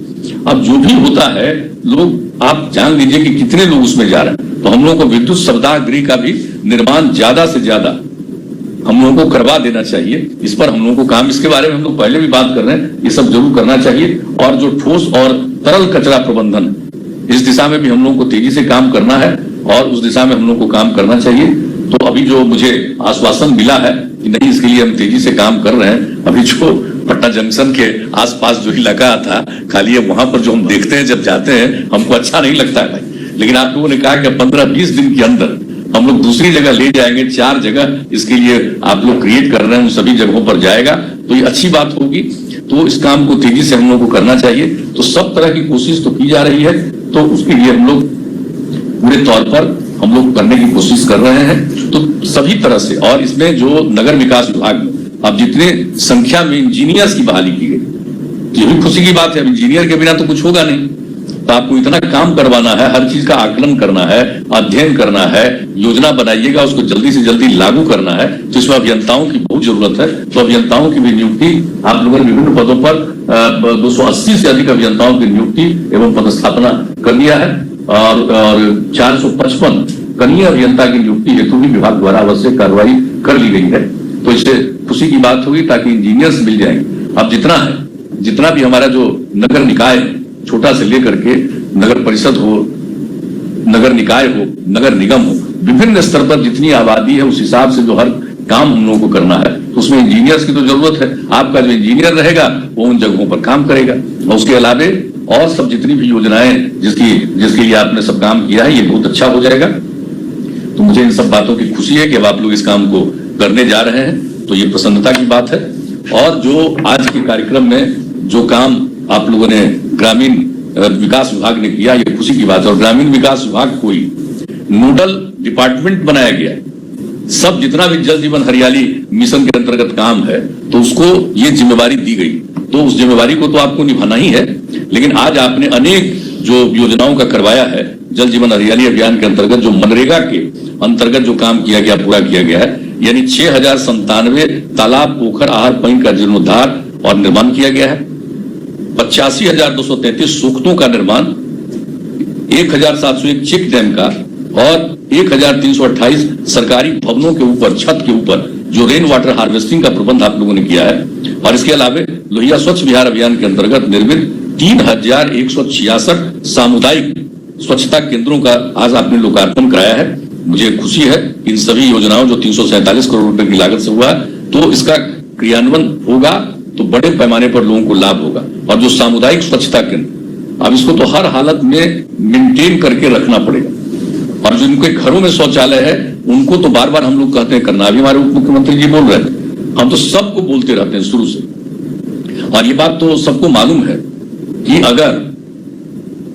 अब जो भी होता है लोग आप जान लीजिए कि कितने लोग उसमें जा रहे हैं। तो हम लोगों को विद्युत सवदाह गृह का भी निर्माण ज्यादा से ज्यादा हम लोगों को करवा देना चाहिए। इस पर हम लोगों को काम, इसके बारे में हम लोग पहले भी बात कर रहे हैं, ये सब जरूर करना चाहिए। और जो ठोस और तरल कचरा प्रबंधन, इस दिशा में भी हम लोगों को तेजी से काम करना है और उस दिशा में हम लोग को काम करना चाहिए। तो अभी जो मुझे आश्वासन मिला है कि नहीं, इसके लिए हम तेजी से काम कर रहे हैं। अभी जो पटना जंक्शन के आसपास जो इलाका था खाली है, वहां पर जो हम देखते हैं जब जाते हैं हमको अच्छा नहीं लगता है भाई। लेकिन आप लोगों ने कहा कि 15-20 दिन के अंदर हम लोग दूसरी जगह ले जाएंगे, 4 जगह इसके लिए आप लोग क्रिएट कर रहे हैं, उन सभी जगहों पर जाएगा तो ये अच्छी बात होगी। तो इस काम को तेजी से हम लोग को करना चाहिए। तो सब तरह की कोशिश तो की जा रही है, तो उसके लिए हम लोग पूरे तौर पर हम लोग करने की कोशिश कर रहे हैं। तो सभी तरह से, और इसमें जो नगर विकास विभाग में अब जितने संख्या में इंजीनियर्स की बहाली की गई, ये भी खुशी की बात है। अब इंजीनियर के बिना तो कुछ होगा नहीं, तो आपको इतना काम करवाना है, हर चीज का आकलन करना है, अध्ययन करना है, योजना बनाइएगा, उसको जल्दी से जल्दी लागू करना है। तो इसमें अभियंताओं की बहुत जरूरत है। तो अभियंताओं की भी नियुक्ति आप लोगों ने विभिन्न पदों पर 280 से अधिक अभियंताओं की नियुक्ति एवं पदस्थापना कर लिया है और 455 कनीय अभियंता की नियुक्ति हेतु भी विभाग द्वारा आवश्यक कार्रवाई कर ली गई है। तो इससे खुशी की बात होगी ताकि इंजीनियर्स मिल जाएंगे। अब जितना भी हमारा जो नगर निकाय है, छोटा से लेकर के नगर परिषद हो, नगर निकाय हो, नगर निगम हो, विभिन्न स्तर पर जितनी आबादी है उस हिसाब से जो हर काम हम लोगों को करना है, तो उसमें इंजीनियर्स की तो जरूरत है। आपका जो इंजीनियर रहेगा वो उन जगहों पर काम करेगा। और उसके अलावे और सब जितनी भी योजनाएं जिसके लिए आपने सब काम किया है, ये बहुत अच्छा हो जाएगा। तो मुझे इन सब बातों की खुशी है कि अब आप लोग इस काम को करने जा रहे हैं, तो ये प्रसन्नता की बात है। और जो आज के कार्यक्रम में जो काम आप लोगों ने ग्रामीण विकास विभाग ने किया, ये खुशी की बात है। और ग्रामीण विकास विभाग को ही नोडल डिपार्टमेंट बनाया गया है। सब जितना भी जल जीवन हरियाली मिशन के अंतर्गत काम है, तो उसको ये जिम्मेवारी दी गई। तो उस जिम्मेवारी को तो आपको निभाना ही है। लेकिन आज आपने अनेक जो योजनाओं का करवाया है जल जीवन हरियाली अभियान के अंतर्गत, जो मनरेगा के अंतर्गत जो काम किया गया, पूरा किया गया है, यानी 6097 तालाब, पोखर, आहर, पईन का जीर्णोद्धार और निर्माण किया गया है। 85,233 सूखतों का निर्माण, 1,701 चेक डैम का और 1,328 सरकारी भवनों के ऊपर, छत के ऊपर जो रेन वाटर हार्वेस्टिंग का प्रबंध आप लोगों ने किया है। और इसके अलावा लोहिया स्वच्छ बिहार अभियान के अंतर्गत निर्मित 3,166 सामुदायिक स्वच्छता केंद्रों का आज आपने लोकार्पण कराया है। मुझे खुशी है इन सभी योजनाओं जो 347 करोड़ रुपए की लागत से हुआ है, तो इसका क्रियान्वयन होगा तो बड़े पैमाने पर लोगों को लाभ होगा। और जो सामुदायिक स्वच्छता केंद्र, अब इसको तो हर हालत में मेंटेन करके रखना पड़ेगा। और जिनके घरों में शौचालय है उनको तो बार बार हम लोग कहते हैं करना। अभी हमारे उप मुख्यमंत्री जी बोल रहे थे, हम तो सबको बोलते रहते हैं शुरू से, और ये बात तो सबको मालूम है कि अगर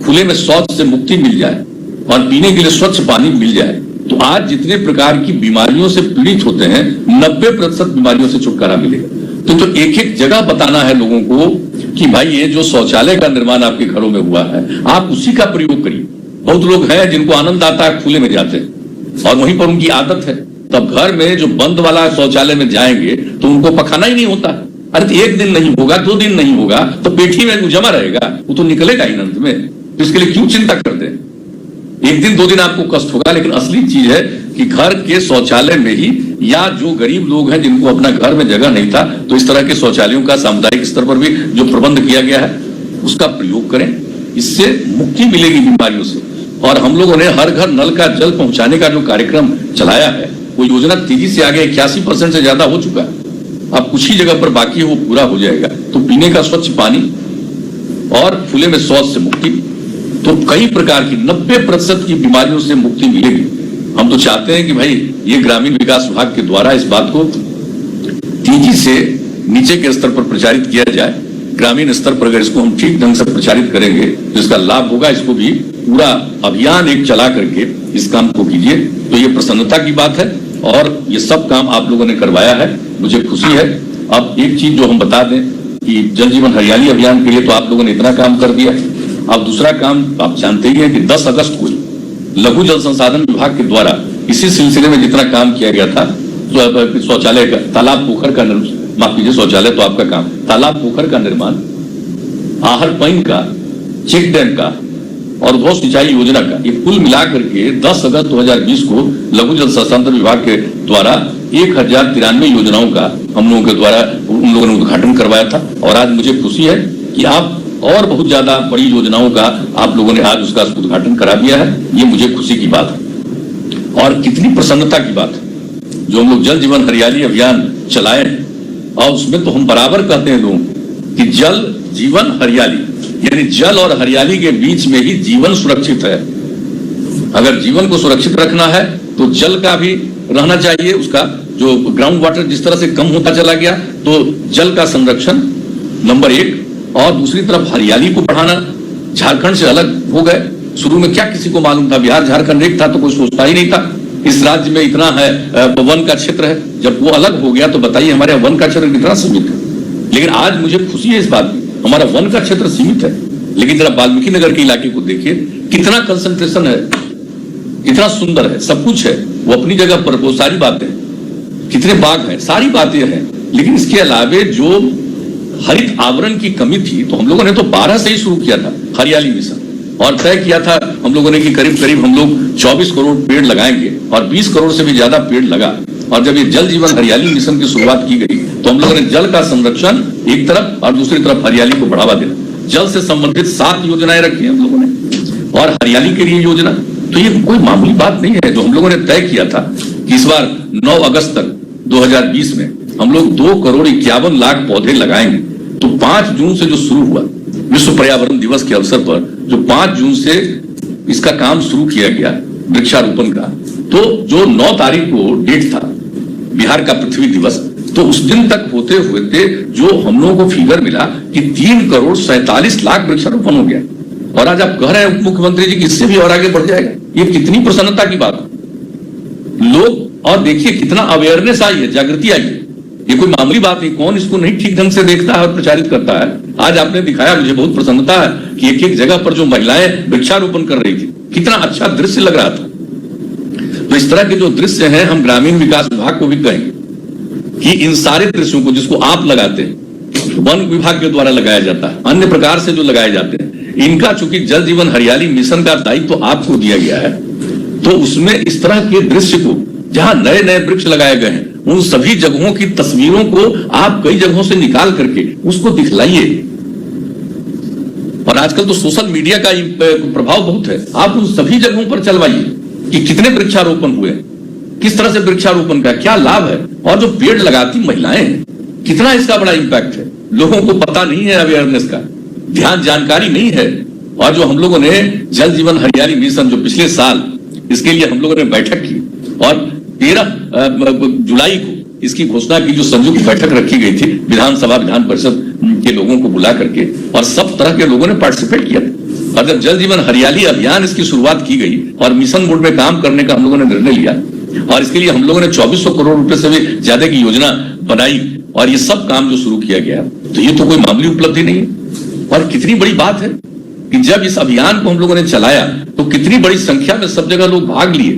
खुले में शौच से मुक्ति मिल जाए और पीने के लिए स्वच्छ पानी मिल जाए, तो आज जितने प्रकार की बीमारियों से पीड़ित होते हैं 90% बीमारियों से छुटकारा मिलेगा। तो एक एक जगह बताना है लोगों को कि भाई ये जो शौचालय का निर्माण आपके घरों में हुआ है, आप उसी का प्रयोग करिए। बहुत लोग हैं जिनको आनंद आता है खुले में जाते हैं और वहीं पर उनकी आदत है, तब घर में जो बंद वाला शौचालय में जाएंगे तो उनको पखाना ही नहीं होता। अरे तो 1 दिन नहीं होगा, 2 दिन नहीं होगा, तो पेठी में जमा रहेगा, वो तो निकलेगा ही अंत में। तो इसके लिए क्यों चिंता करते हैं? 1 दिन 2 दिन आपको कष्ट होगा, लेकिन असली चीज है कि घर के शौचालय में ही, या जो गरीब लोग हैं जिनको अपना घर में जगह नहीं था, तो इस तरह के शौचालयों का सामुदायिक स्तर पर भी जो प्रबंध किया गया है उसका प्रयोग करें। इससे मुक्ति मिलेगी बीमारियों से। और हम लोगों ने हर घर नल का जल पहुंचाने का जो कार्यक्रम चलाया है, वो योजना तेजी से आगे 81% से ज्यादा हो चुका है। अब कुछ ही जगह पर बाकी है, वो पूरा हो जाएगा। तो पीने का स्वच्छ पानी और खुले में शौच से मुक्ति, तो कई प्रकार की 90% की बीमारियों से मुक्ति मिलेगी। हम तो चाहते हैं कि भाई ये ग्रामीण विकास विभाग के द्वारा इस बात को तेजी से नीचे के स्तर पर प्रचारित किया जाए। ग्रामीण स्तर पर अगर इसको हम ठीक ढंग से प्रचारित करेंगे तो इसका लाभ होगा। इसको भी पूरा अभियान एक चला करके इस काम को कीजिए, तो ये प्रसन्नता की बात है। और ये सब काम आप लोगों ने करवाया है, मुझे खुशी है। अब एक चीज जो हम बता दें कि जल जीवन हरियाली अभियान के लिए तो आप लोगों ने इतना काम कर दिया। अब दूसरा काम आप जानते ही हैं कि 10 अगस्त को लघु जल संसाधन विभाग के द्वारा इसी सिलसिले में जितना काम किया गया था, शौचालय का, तालाब पोखर का, माफ कीजिए शौचालय तो आपका काम, तालाब पोखर का निर्माण, आहर पैन का, चेक डैम का और उद्भव सिंचाई योजना का, ये कुल मिलाकर के 10 अगस्त 2020 को लघु जल संसाधन विभाग के द्वारा 1093 योजनाओं का हम लोगों के द्वारा उन लोगों ने उद्घाटन करवाया था। और आज मुझे खुशी है कि आप और बहुत ज्यादा बड़ी योजनाओं का आप लोगों ने आज उसका उद्घाटन करा दिया है। ये मुझे खुशी की बात है और कितनी प्रसन्नता की बात है जो हम लोग जल जीवन हरियाली अभियान चलाए हैं। और उसमें तो हम बराबर कहते हैं लोग कि जल जीवन हरियाली, यानी जल और हरियाली के बीच में ही जीवन सुरक्षित है। अगर जीवन को सुरक्षित रखना है तो जल का भी रहना चाहिए, उसका जो ग्राउंड वाटर जिस तरह से कम होता चला गया, तो जल का संरक्षण नंबर 1। और दूसरी तरफ हरियाली को बढ़ाना। झारखंड से अलग हो गए, शुरू में क्या किसी को मालूम था, बिहार झारखंड एक था तो कोई सोचता ही नहीं था। इस राज्य में इतना है वन का क्षेत्र है, जब वो अलग हो गया तो बताइए हमारे वन का क्षेत्र कितना सीमित है। लेकिन आज मुझे खुशी है इस बात की, हमारा वन का क्षेत्र सीमित है, लेकिन जरा वाल्मीकि नगर के इलाके को देखिए, कितना कंसंट्रेशन है, कितना सुंदर है, सब कुछ है वो अपनी जगह पर, वो सारी बातें, कितने बाग हैं, सारी बातें हैं। लेकिन इसके अलावे जो हरित आवरण की कमी थी, तो हम लोगों ने तो 12 से ही शुरू किया था हरियाली मिशन, और तय किया था हम लोगों ने कि करीब करीब हम लोग 24 करोड़ पेड़ लगाएंगे, और 20 करोड़ से भी ज्यादा पेड़ लगा। और जब ये जल जीवन हरियाली मिशन की शुरुआत की गई तो हम लोगों ने जल का संरक्षण एक तरफ और दूसरी तरफ हरियाली को बढ़ावा देना, जल से संबंधित 7 योजनाएं रखी हम लोगों ने, और हरियाली के लिए योजना। तो ये कोई मामूली बात नहीं है जो हम लोगों ने तय किया था कि इस बार 9 अगस्त तक 2020 में हम लोग 2,51,00,000 पौधे लगाएंगे। तो 5 जून से जो शुरू हुआ, विश्व पर्यावरण दिवस के अवसर पर जो 5 जून से इसका काम शुरू किया गया वृक्षारोपण का, तो जो 9 तारीख को डेट था बिहार का पृथ्वी दिवस, तो उस दिन तक होते हुए जो हम लोगों को फिगर मिला कि 3,47,00,000 वृक्षारोपण हो गया। और आज आप कह रहे हैं उप मुख्यमंत्री जी कि इससे भी और आगे बढ़ जाएगा। ये कितनी प्रसन्नता की बात है। लोग और देखिए कितना अवेयरनेस आई है, जागृति आई है। ये कोई मामूली बात नहीं, कौन इसको नहीं ठीक ढंग से देखता है और प्रचारित करता है। आज आपने दिखाया, मुझे बहुत प्रसन्नता है कि एक एक जगह पर जो महिलाएं वृक्षारोपण कर रही थी, कितना अच्छा दृश्य लग रहा था। तो इस तरह के जो दृश्य हैं, हम ग्रामीण विकास विभाग को भी कहेंगे कि इन सारे दृश्यों को जिसको आप लगाते हैं, वन विभाग के द्वारा लगाया जाता है, अन्य प्रकार से जो लगाए जाते हैं, इनका चूंकि जल जीवन हरियाली मिशन का दायित्व तो आपको दिया गया है, तो उसमें इस तरह के दृश्य को, जहां नए नए वृक्ष लगाए गए हैं, उन सभी जगहों की तस्वीरों को आप कई जगहों से निकाल करके उसको दिखलाइए। और आजकल तो सोशल मीडिया का प्रभाव बहुत है, आप उन सभी जगहों पर चलवाइए कि कितने वृक्षारोपण हुए, किस तरह से वृक्षारोपण का क्या लाभ है, और जो पेड़ लगाती महिलाएं हैं, कितना इसका बड़ा इंपैक्ट है। लोगों को पता नहीं है, अवेयरनेस का ध्यान जानकारी नहीं है। और जो हम लोगों ने जल जीवन हरियाली मिशन जो पिछले साल इसके लिए हम लोगों ने बैठक की, और 13 जुलाई को इसकी घोषणा की, जो संयुक्त बैठक रखी गई थी विधानसभा विधान परिषद के लोगों को बुला करके, और सब तरह के लोगों ने पार्टिसिपेट किया। और जब जल जीवन हरियाली अभियान इसकी शुरुआत की गई और मिशन मोड में काम करने का हम लोगों ने निर्णय लिया, और इसके लिए हम लोगों ने 2400 करोड़ रुपए से भी ज्यादा की योजना बनाई, और ये सब काम जो शुरू किया गया, तो ये तो कोई मामूली उपलब्धि नहीं है। और कितनी बड़ी बात है कि जब इस अभियान को हम लोगों ने चलाया तो कितनी बड़ी संख्या में सब जगह लोग भाग लिए,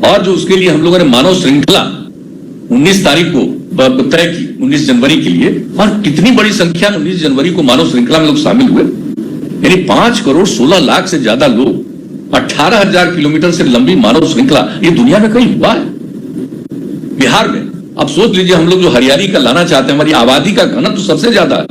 और जो उसके लिए हम लोगों ने मानव श्रृंखला 19 तारीख को तय की, 19 जनवरी के लिए, और कितनी बड़ी संख्या में 19 जनवरी को मानव श्रृंखला में लोग शामिल हुए। यानी 5,16,00,000 से ज्यादा लोग 18,000 किलोमीटर से लंबी मानव श्रृंखला ये दुनिया में कहीं हुआ है? बिहार में अब सोच लीजिए, हम लोग जो हरियाली का लाना चाहते हैं, हमारी आबादी का घनत्व तो सबसे ज्यादा है,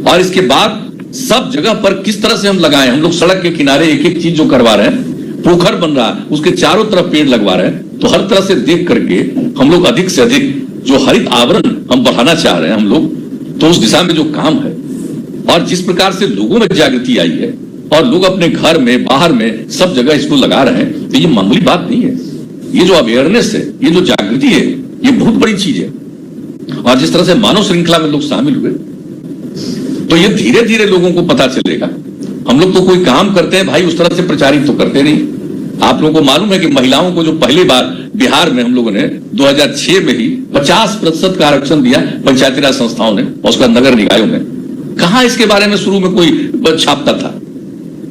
और इसके बाद सब जगह पर किस तरह से हम लगाए। हम लोग सड़क के किनारे एक एक चीज जो करवा रहे हैं, पोखर बन रहा है उसके चारों तरफ पेड़ लगवा रहे हैं, तो हर तरह से देख करके हम लोग अधिक से अधिक जो हरित आवरण हम बढ़ाना चाह रहे हैं हम लोग, तो उस दिशा में जो काम है और जिस प्रकार से लोगों में जागृति आई है और लोग अपने घर में बाहर में सब जगह इसको लगा रहे हैं, तो ये मामूली बात नहीं है। ये जो अवेयरनेस है, ये जो जागृति है, ये बहुत बड़ी चीज है। और जिस तरह से मानव श्रृंखला में लोग शामिल हुए, तो ये धीरे धीरे लोगों को पता चलेगा। हम लोग तो कोई काम करते हैं भाई, उस तरह से प्रचारित तो करते नहीं। आप लोगों को मालूम है कि महिलाओं को जो पहली बार बिहार में हम लोगों ने 2006 में ही 50% का आरक्षण दिया पंचायती राज संस्थाओं ने और उसका नगर निकायों में, कहां इसके बारे में शुरू में कोई छापता था?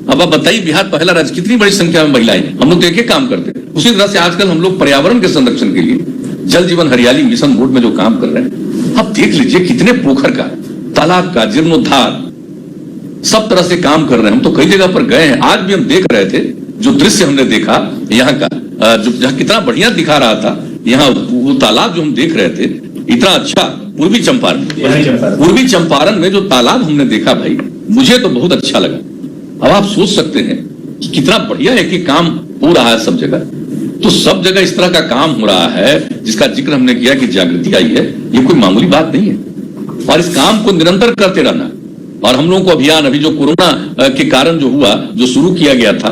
अब आप बताइए, बिहार पहला राज्य, कितनी बड़ी संख्या में महिलाएं, हम लोग तो एक एक काम करते हैं। उसी तरह से आजकल हम लोग पर्यावरण के संरक्षण के लिए जल जीवन हरियाली मिशन मोड में जो काम कर रहे हैं, आप देख लीजिए कितने पोखर का, तालाब का जीर्णोद्धार, सब तरह से काम कर रहे हैं। हम तो कई जगह पर गए हैं, आज भी हम देख रहे थे जो दृश्य हमने देखा यहाँ का, जो जहाँ कितना बढ़िया दिखा रहा था, यहाँ वो तालाब जो हम देख रहे थे इतना अच्छा, पूर्वी चंपारण में जो तालाब हमने देखा भाई, मुझे तो बहुत अच्छा लगा। अब आप सोच सकते हैं कि कितना बढ़िया है कि काम हो रहा है सब जगह। तो सब जगह इस तरह का काम हो रहा है जिसका जिक्र हमने किया कि जागृति आई है, ये कोई मामूली बात नहीं है। और इस काम को निरंतर करते रहना, और हम लोगों को अभियान अभी जो कोरोना के कारण जो हुआ, जो शुरू किया गया था,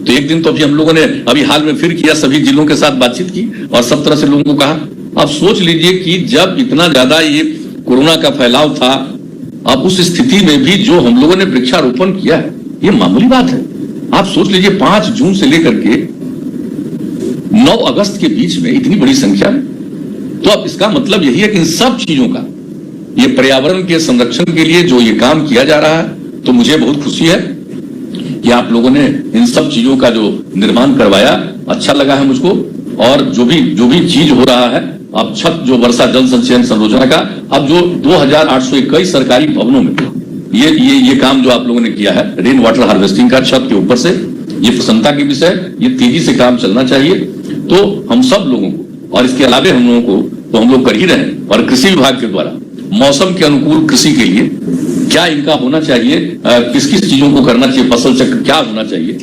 तो एक दिन तो अभी हम लोगों ने अभी हाल में फिर किया, सभी जिलों के साथ बातचीत की और सब तरह से लोगों को कहा। आप सोच लीजिए कि जब इतना ज्यादा ये कोरोना का फैलाव था, अब उस स्थिति में भी जो हम लोगों ने वृक्षारोपण किया है, ये मामूली बात है। आप सोच लीजिए 5 जून से लेकर के 9 अगस्त के बीच में इतनी बड़ी संख्या में, तो अब इसका मतलब यही है कि इन सब चीजों का, ये पर्यावरण के संरक्षण के लिए जो ये काम किया जा रहा है, तो मुझे बहुत खुशी है कि आप लोगों ने इन सब चीजों का जो निर्माण करवाया, अच्छा लगा है मुझको। और जो भी चीज हो रहा है, अब छत जो वर्षा जल संचयन संयोजना का, अब जो 2821 सरकारी भवनों में ये काम जो आप लोगों ने किया है, रेन वाटर हार्वेस्टिंग का छत के ऊपर से, ये प्रसन्नता के विषय, ये तेजी से काम चलना चाहिए। तो हम सब लोगों को, और इसके अलावे हम लोगों को, तो हम लोग कर ही रहे हैं। और कृषि विभाग के द्वारा मौसम के अनुकूल कृषि के लिए क्या इनका होना चाहिए, किस किस चीजों को करना चाहिए, फसल चक्र क्या होना चाहिए,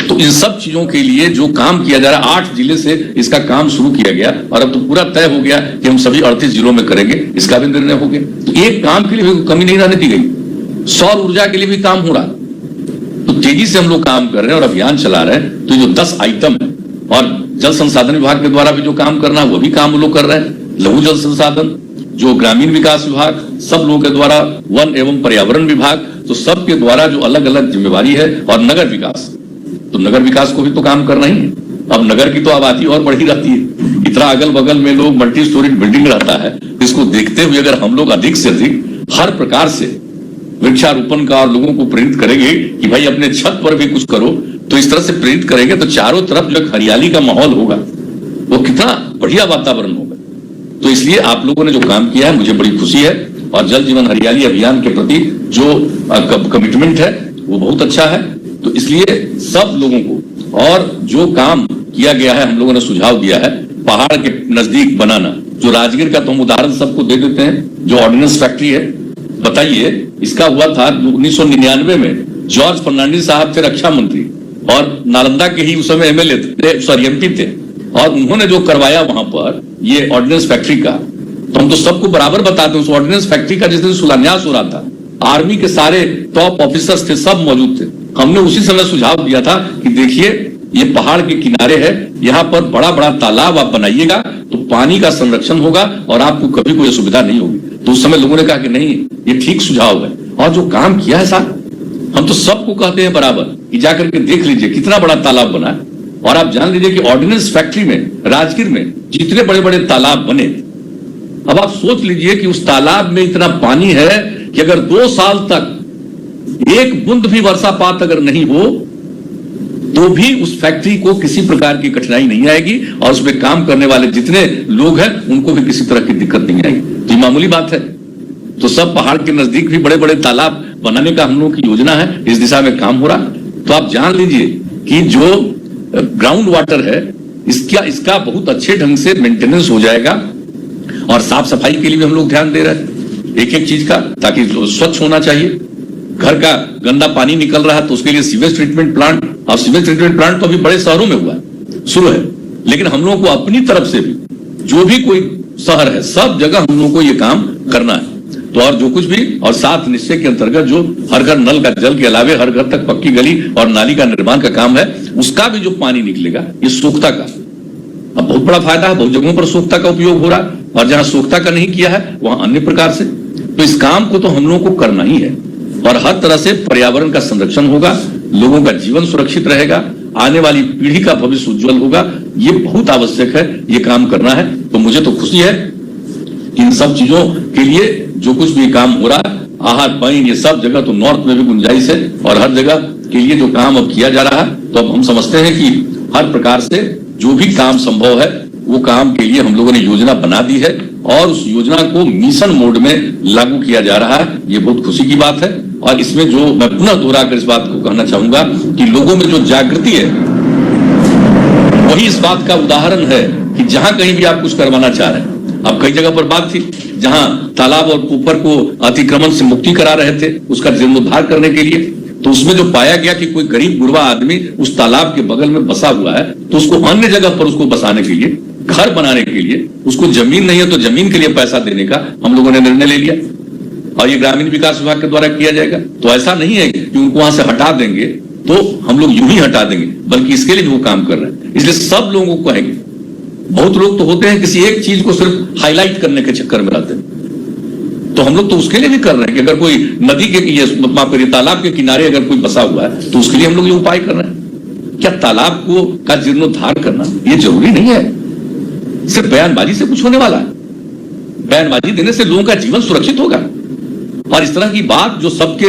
तो इन सब चीजों के लिए जो काम किया जा रहा है, 8 जिले से इसका काम शुरू किया गया और अब तो पूरा तय हो गया कि हम सभी 38 जिलों में करेंगे, इसका भी निर्णय हो गया। तो एक काम के लिए भी कमी नहीं रहने दी गई। सौर ऊर्जा के लिए भी काम हो रहा, तो तेजी से हम लोग काम कर रहे हैं और अभियान चला रहे हैं। तो जो 10 आइटम है, और जल संसाधन विभाग के द्वारा भी जो काम करना है वो भी काम वो लोग कर रहे हैं। लघु जल संसाधन, जो ग्रामीण विकास विभाग, सब लोगों के द्वारा, वन एवं पर्यावरण विभाग, तो सबके द्वारा जो अलग अलग जिम्मेवारी है। और नगर विकास, तो नगर विकास को भी तो काम करना ही है। अब नगर की तो आबादी और बढ़ी रहती है, इतना अगल बगल में लोग मल्टी स्टोरी बिल्डिंग रहता है। इसको देखते हुए अगर हम लोग अधिक से अधिक हर प्रकार से वृक्षारोपण का और लोगों को प्रेरित करेंगे कि भाई अपने छत पर भी कुछ करो, तो इस तरह से प्रेरित करेंगे तो चारों तरफ जो हरियाली का माहौल होगा, वो कितना बढ़िया वातावरण होगा। तो इसलिए आप लोगों ने जो काम किया है, मुझे बड़ी खुशी है। और जल जीवन हरियाली अभियान के प्रति जो कमिटमेंट है वो बहुत अच्छा है। तो इसलिए सब लोगों को, और जो काम किया गया है, हम लोगों ने सुझाव दिया है पहाड़ के नजदीक बनाना, जो राजगीर का तो हम उदाहरण सबको दे देते हैं, जो ऑर्डिनेंस फैक्ट्री है। बताइए, इसका हुआ था 1999 में, जॉर्ज फर्नांडिस साहब थे रक्षा मंत्री और नालंदा के ही उस समय एमएलए थे, सॉरी एमपी थे, और उन्होंने जो करवाया वहां पर ये ऑर्डिनेंस फैक्ट्री का, तो हम तो सबको बराबर बताते हैं। उस ऑर्डिनेंस फैक्ट्री का जिस दिन शिलान्यास हो रहा था, आर्मी के सारे टॉप ऑफिसर्स थे, सब मौजूद थे। हमने उसी समय सुझाव दिया था कि देखिए ये पहाड़ के किनारे है, यहाँ पर बड़ा बड़ा तालाब आप बनाइएगा तो पानी का संरक्षण होगा और आपको कभी कोई असुविधा नहीं होगी। तो उस समय लोगों ने कहा कि नहीं, ये ठीक सुझाव है। और जो काम किया है साहब, हम तो सबको कहते हैं बराबर कि जाकर के देख लीजिए कितना बड़ा तालाब बना है। और आप जान लीजिए कि ऑर्डिनेंस फैक्ट्री में, राजगीर में जितने बड़े बड़े तालाब बने, अब आप सोच लीजिए कि उस तालाब में इतना पानी है कि अगर 2 साल तक एक बूंद भी वर्षापात अगर नहीं हो तो भी उस फैक्ट्री को किसी प्रकार की कठिनाई नहीं आएगी, और उसमें काम करने वाले जितने लोग हैं उनको भी किसी तरह की दिक्कत नहीं आएगी। तो ये मामूली बात है। तो सब पहाड़ के नजदीक भी बड़े बड़े तालाब बनाने का हम लोगों की योजना है, इस दिशा में काम हो रहा। तो आप जान लीजिए कि जो ग्राउंड वाटर है इसका बहुत अच्छे ढंग से मेंटेनेंस हो जाएगा। और साफ सफाई के लिए भी हम लोग ध्यान दे रहे हैं एक एक चीज का, ताकि स्वच्छ होना चाहिए। घर का गंदा पानी निकल रहा है तो उसके लिए सीवेज ट्रीटमेंट प्लांट, और सीवेज ट्रीटमेंट प्लांट तो अभी बड़े शहरों में हुआ है, शुरू है, लेकिन हम लोगों को अपनी तरफ से भी जो भी कोई शहर है सब जगह हम लोगों को ये काम करना है। तो और जो कुछ भी, और 7 निश्चय के अंतर्गत जो हर घर नल का जल के अलावे हर घर तक पक्की गली और नाली का निर्माण का काम है, उसका भी जो पानी निकलेगा ये सोख्ता का अब बहुत बड़ा फायदा है। बहुत जगहों पर सोख्ता का उपयोग हो रहा है, और जहां सोख्ता का नहीं किया है वहां अन्य प्रकार से। तो इस काम को तो हम लोगों को करना ही है, और हर तरह से पर्यावरण का संरक्षण होगा, लोगों का जीवन सुरक्षित रहेगा, आने वाली पीढ़ी का भविष्य उज्जवल होगा। ये बहुत आवश्यक है, ये काम करना है। तो मुझे तो खुशी है इन सब चीजों के लिए जो कुछ भी काम हो रहा है, आहार पानी ये सब जगह तो नॉर्थ में भी गुंजाइश है, और हर जगह के लिए जो काम अब किया जा रहा है, तो अब हम समझते हैं कि हर प्रकार से जो भी काम संभव है वो काम के लिए हम लोगों ने योजना बना दी है, और उस योजना को मिशन मोड में लागू किया जा रहा है। ये बहुत खुशी की बात है। और इसमें जो मैं पुनः दोहराकर इस बात को कहना चाहूंगा कि लोगों में जो जागृति है वही इस बात का उदाहरण है कि जहां कहीं भी आप कुछ करवाना चाह रहे हैं। अब कई जगह पर बात थी जहां तालाब और ऊपर को अतिक्रमण से मुक्ति करा रहे थे उसका जीर्णोद्धार करने के लिए, तो उसमें जो पाया गया कि कोई गरीब गुरबा आदमी उस तालाब के बगल में बसा हुआ है, तो उसको अन्य जगह पर उसको बसाने के लिए, घर बनाने के लिए, उसको जमीन नहीं है तो जमीन के लिए पैसा देने का हम लोगों ने निर्णय ले लिया, और ये ग्रामीण विकास विभाग के द्वारा किया जाएगा। तो ऐसा नहीं है कि उनको वहां से हटा देंगे तो हम लोग यूं ही हटा देंगे, बल्कि इसके लिए भी वो काम कर रहे हैं। इसलिए सब लोगों को कहेंगे, बहुत लोग तो होते हैं किसी एक चीज को सिर्फ हाईलाइट करने के चक्कर में रहते हैं, तो हम लोग तो उसके लिए भी कर रहे हैं कि अगर कोई नदी के माफ करिए तालाब के किनारे अगर कोई बसा हुआ है तो उसके लिए हम लोग ये उपाय कर रहे हैं। क्या तालाब को का जीर्णोद्धार करना ये जरूरी नहीं है, सिर्फ बयानबाजी से कुछ होने वाला है? बयानबाजी देने से लोगों का जीवन सुरक्षित होगा। और इस तरह की बात जो सबके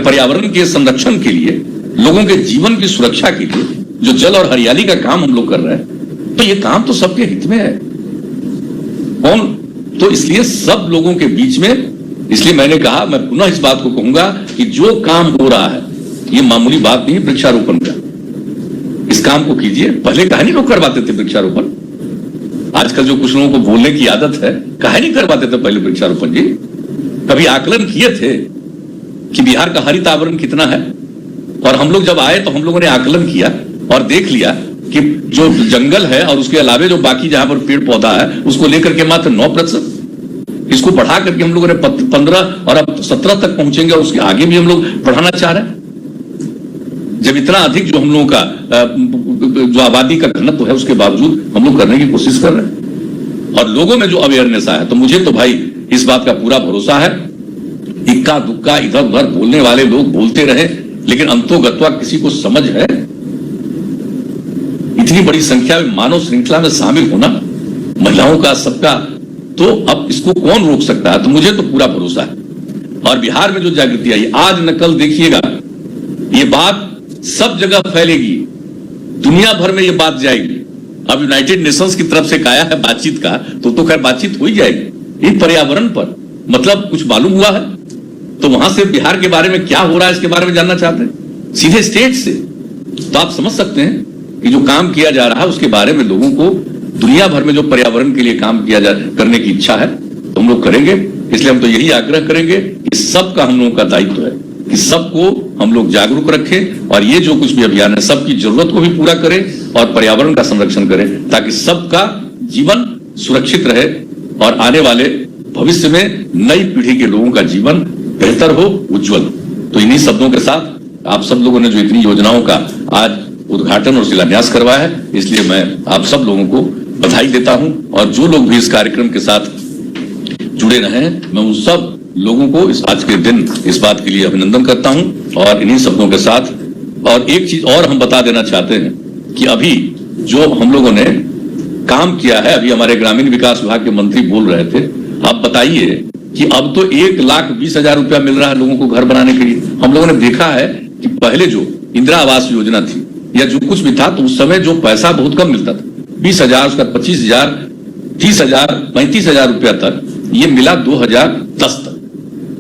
पर्यावरण के संरक्षण के लिए, लोगों के जीवन की सुरक्षा के लिए जो जल और हरियाली का काम हम लोग कर रहे हैं, तो ये काम तो सबके हित में है। कौन तो इसलिए सब लोगों के बीच में, इसलिए मैंने कहा, मैं पुनः इस बात को कहूंगा कि जो काम हो रहा है ये मामूली बात नहीं है वृक्षारोपण का। इस काम को कीजिए। पहले काहे नहीं लोग करवाते थे वृक्षारोपण? आजकल जो कुछ लोगों को बोलने की आदत है, काहे नहीं करवाते थे पहले वृक्षारोपण? जी कभी आकलन किए थे कि बिहार का हरित आवरण कितना है? और हम लोग जब आए तो हम लोगों ने आकलन किया और देख लिया कि जो जंगल है और उसके अलावे जो बाकी जहां पर पेड़ पौधा है उसको लेकर के मात्र 9%, इसको बढ़ा करके हम लोगों ने 15 और अब 17 तक पहुंचेंगे, और उसके आगे भी हम लोग बढ़ाना चाह रहे हैं। जब इतना अधिक जो हम लोगों का जो आबादी का घनत्व है उसके बावजूद हम लोग करने की कोशिश कर रहे हैं, और लोगों में जो अवेयरनेस आया, तो मुझे तो भाई इस बात का पूरा भरोसा है। इक्का दुक्का इधर उधर बोलने वाले लोग बोलते रहे, लेकिन अंतोगत्वा किसी को समझ है? इतनी बड़ी संख्या में मानव श्रृंखला में शामिल होना, महिलाओं का, सबका, तो अब इसको कौन रोक सकता है? तो मुझे तो पूरा भरोसा है। और बिहार में जो जागृति आई, आज न कल देखिएगा ये बात सब जगह फैलेगी, दुनिया भर में ये बात जाएगी। अब यूनाइटेड नेशंस की तरफ से कहा है बातचीत का, तो खैर बातचीत हो ही जाएगी। इन पर्यावरण पर मतलब कुछ मालूम हुआ है तो वहां से बिहार के बारे में क्या हो रहा है इसके बारे में जानना चाहते हैं, सीधे स्टेट से। तो आप समझ सकते हैं कि जो काम किया जा रहा है उसके बारे में लोगों को दुनिया भर में जो पर्यावरण के लिए काम किया जा करने की इच्छा है तो हम लोग करेंगे। इसलिए हम तो यही आग्रह करेंगे कि सबका हम लोगों का दायित्व है कि सबको हम लोग जागरूक रखें, और ये जो कुछ भी अभियान है सबकी जरूरत को भी पूरा करें और पर्यावरण का संरक्षण करें, ताकि सबका जीवन सुरक्षित रहे और आने वाले भविष्य में नई पीढ़ी के लोगों का जीवन बेहतर हो, उज्जवल। तो इन्हीं शब्दों के साथ आप सब लोगों ने जो इतनी योजनाओं का आज उद्घाटन और शिलान्यास करवाया है, इसलिए मैं आप सब लोगों को बधाई देता हूं। और जो लोग भी इस कार्यक्रम के साथ जुड़े रहे, मैं उन सब लोगों को इस आज के दिन इस बात के लिए अभिनंदन करता हूं। और इन्हीं शब्दों के साथ और एक चीज और हम बता देना चाहते हैं कि अभी जो हम लोगों ने काम किया है, अभी हमारे ग्रामीण विकास विभाग के मंत्री बोल रहे थे, आप बताइए कि अब तो 1,20,000 रुपया मिल रहा है लोगों को घर बनाने के लिए। हम लोगों ने देखा है कि पहले जो इंदिरा आवास योजना थी या जो कुछ भी था, तो उस समय जो पैसा बहुत कम मिलता था, 20,000, उसका 25,000, 30,000, 35,000 रुपया तक, ये मिला 2010 तक।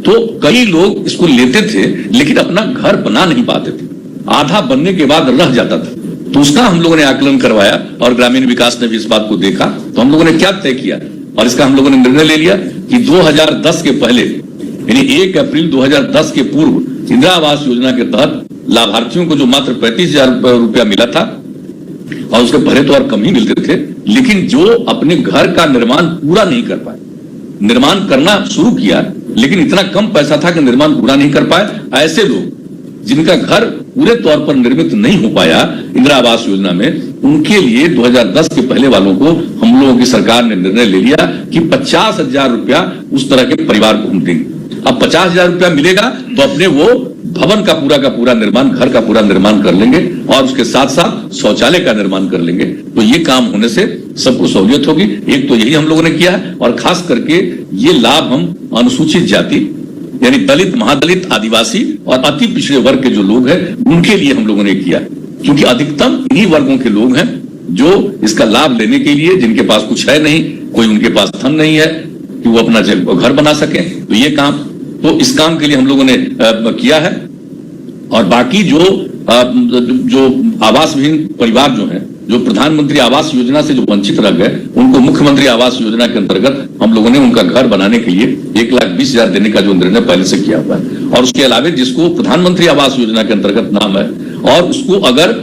तो कई लोग इसको लेते थे लेकिन अपना घर बना नहीं पाते थे। आधा बनने के बाद रह जाता था। तो उसका हम लोगों ने आकलन करवाया और ग्रामीण विकास ने भी इस बात को देखा। तो हम लोगों ने क्या तय किया और इसका हम लोगों ने निर्णय ले लिया कि 2010 के पहले यानी 1 अप्रैल 2010 के पूर्व इंदिरा आवास योजना के तहत लाभार्थियों को जो मात्र 35,000 रुपया मिला था और उसके पहले तो और कम ही मिलते थे, लेकिन जो अपने घर का निर्माण पूरा नहीं कर पाए, निर्माण करना शुरू किया लेकिन इतना कम पैसा था कि निर्माण पूरा नहीं कर पाए, ऐसे लोग जिनका घर पूरे तौर पर निर्मित नहीं हो पाया इंदिरा आवास योजना में, उनके लिए 2010 के पहले वालों को हम लोगों की सरकार ने निर्णय ले लिया कि 50,000 रुपया उस तरह के परिवार को हम देंगे। अब 50,000 रुपया मिलेगा तो अपने वो भवन का पूरा निर्माण, घर का पूरा निर्माण कर लेंगे और उसके साथ साथ शौचालय का निर्माण कर लेंगे। तो ये काम होने से सबको सहूलियत होगी। एक तो यही हम लोगों ने किया है और खास करके ये लाभ हम अनुसूचित जाति यानी दलित, महादलित, आदिवासी और अति पिछड़े वर्ग के जो लोग हैं उनके लिए हम लोगों ने किया, क्योंकि अधिकतम इन्हीं वर्गों के लोग हैं जो इसका लाभ लेने के लिए, जिनके पास कुछ है नहीं, कोई उनके पास धन नहीं है कि वो अपना घर बना सके। तो ये काम, तो इस काम के लिए हम लोगों ने किया है। और बाकी जो आवास विहीन परिवार जो है, जो प्रधानमंत्री आवास योजना से जो वंचित रह गए, उनको मुख्यमंत्री आवास योजना के अंतर्गत हम लोगों ने उनका घर बनाने के लिए 1,20,000 देने का जो निर्णय पहले से किया हुआ है। और उसके अलावे जिसको प्रधानमंत्री आवास योजना के अंतर्गत नाम है और उसको अगर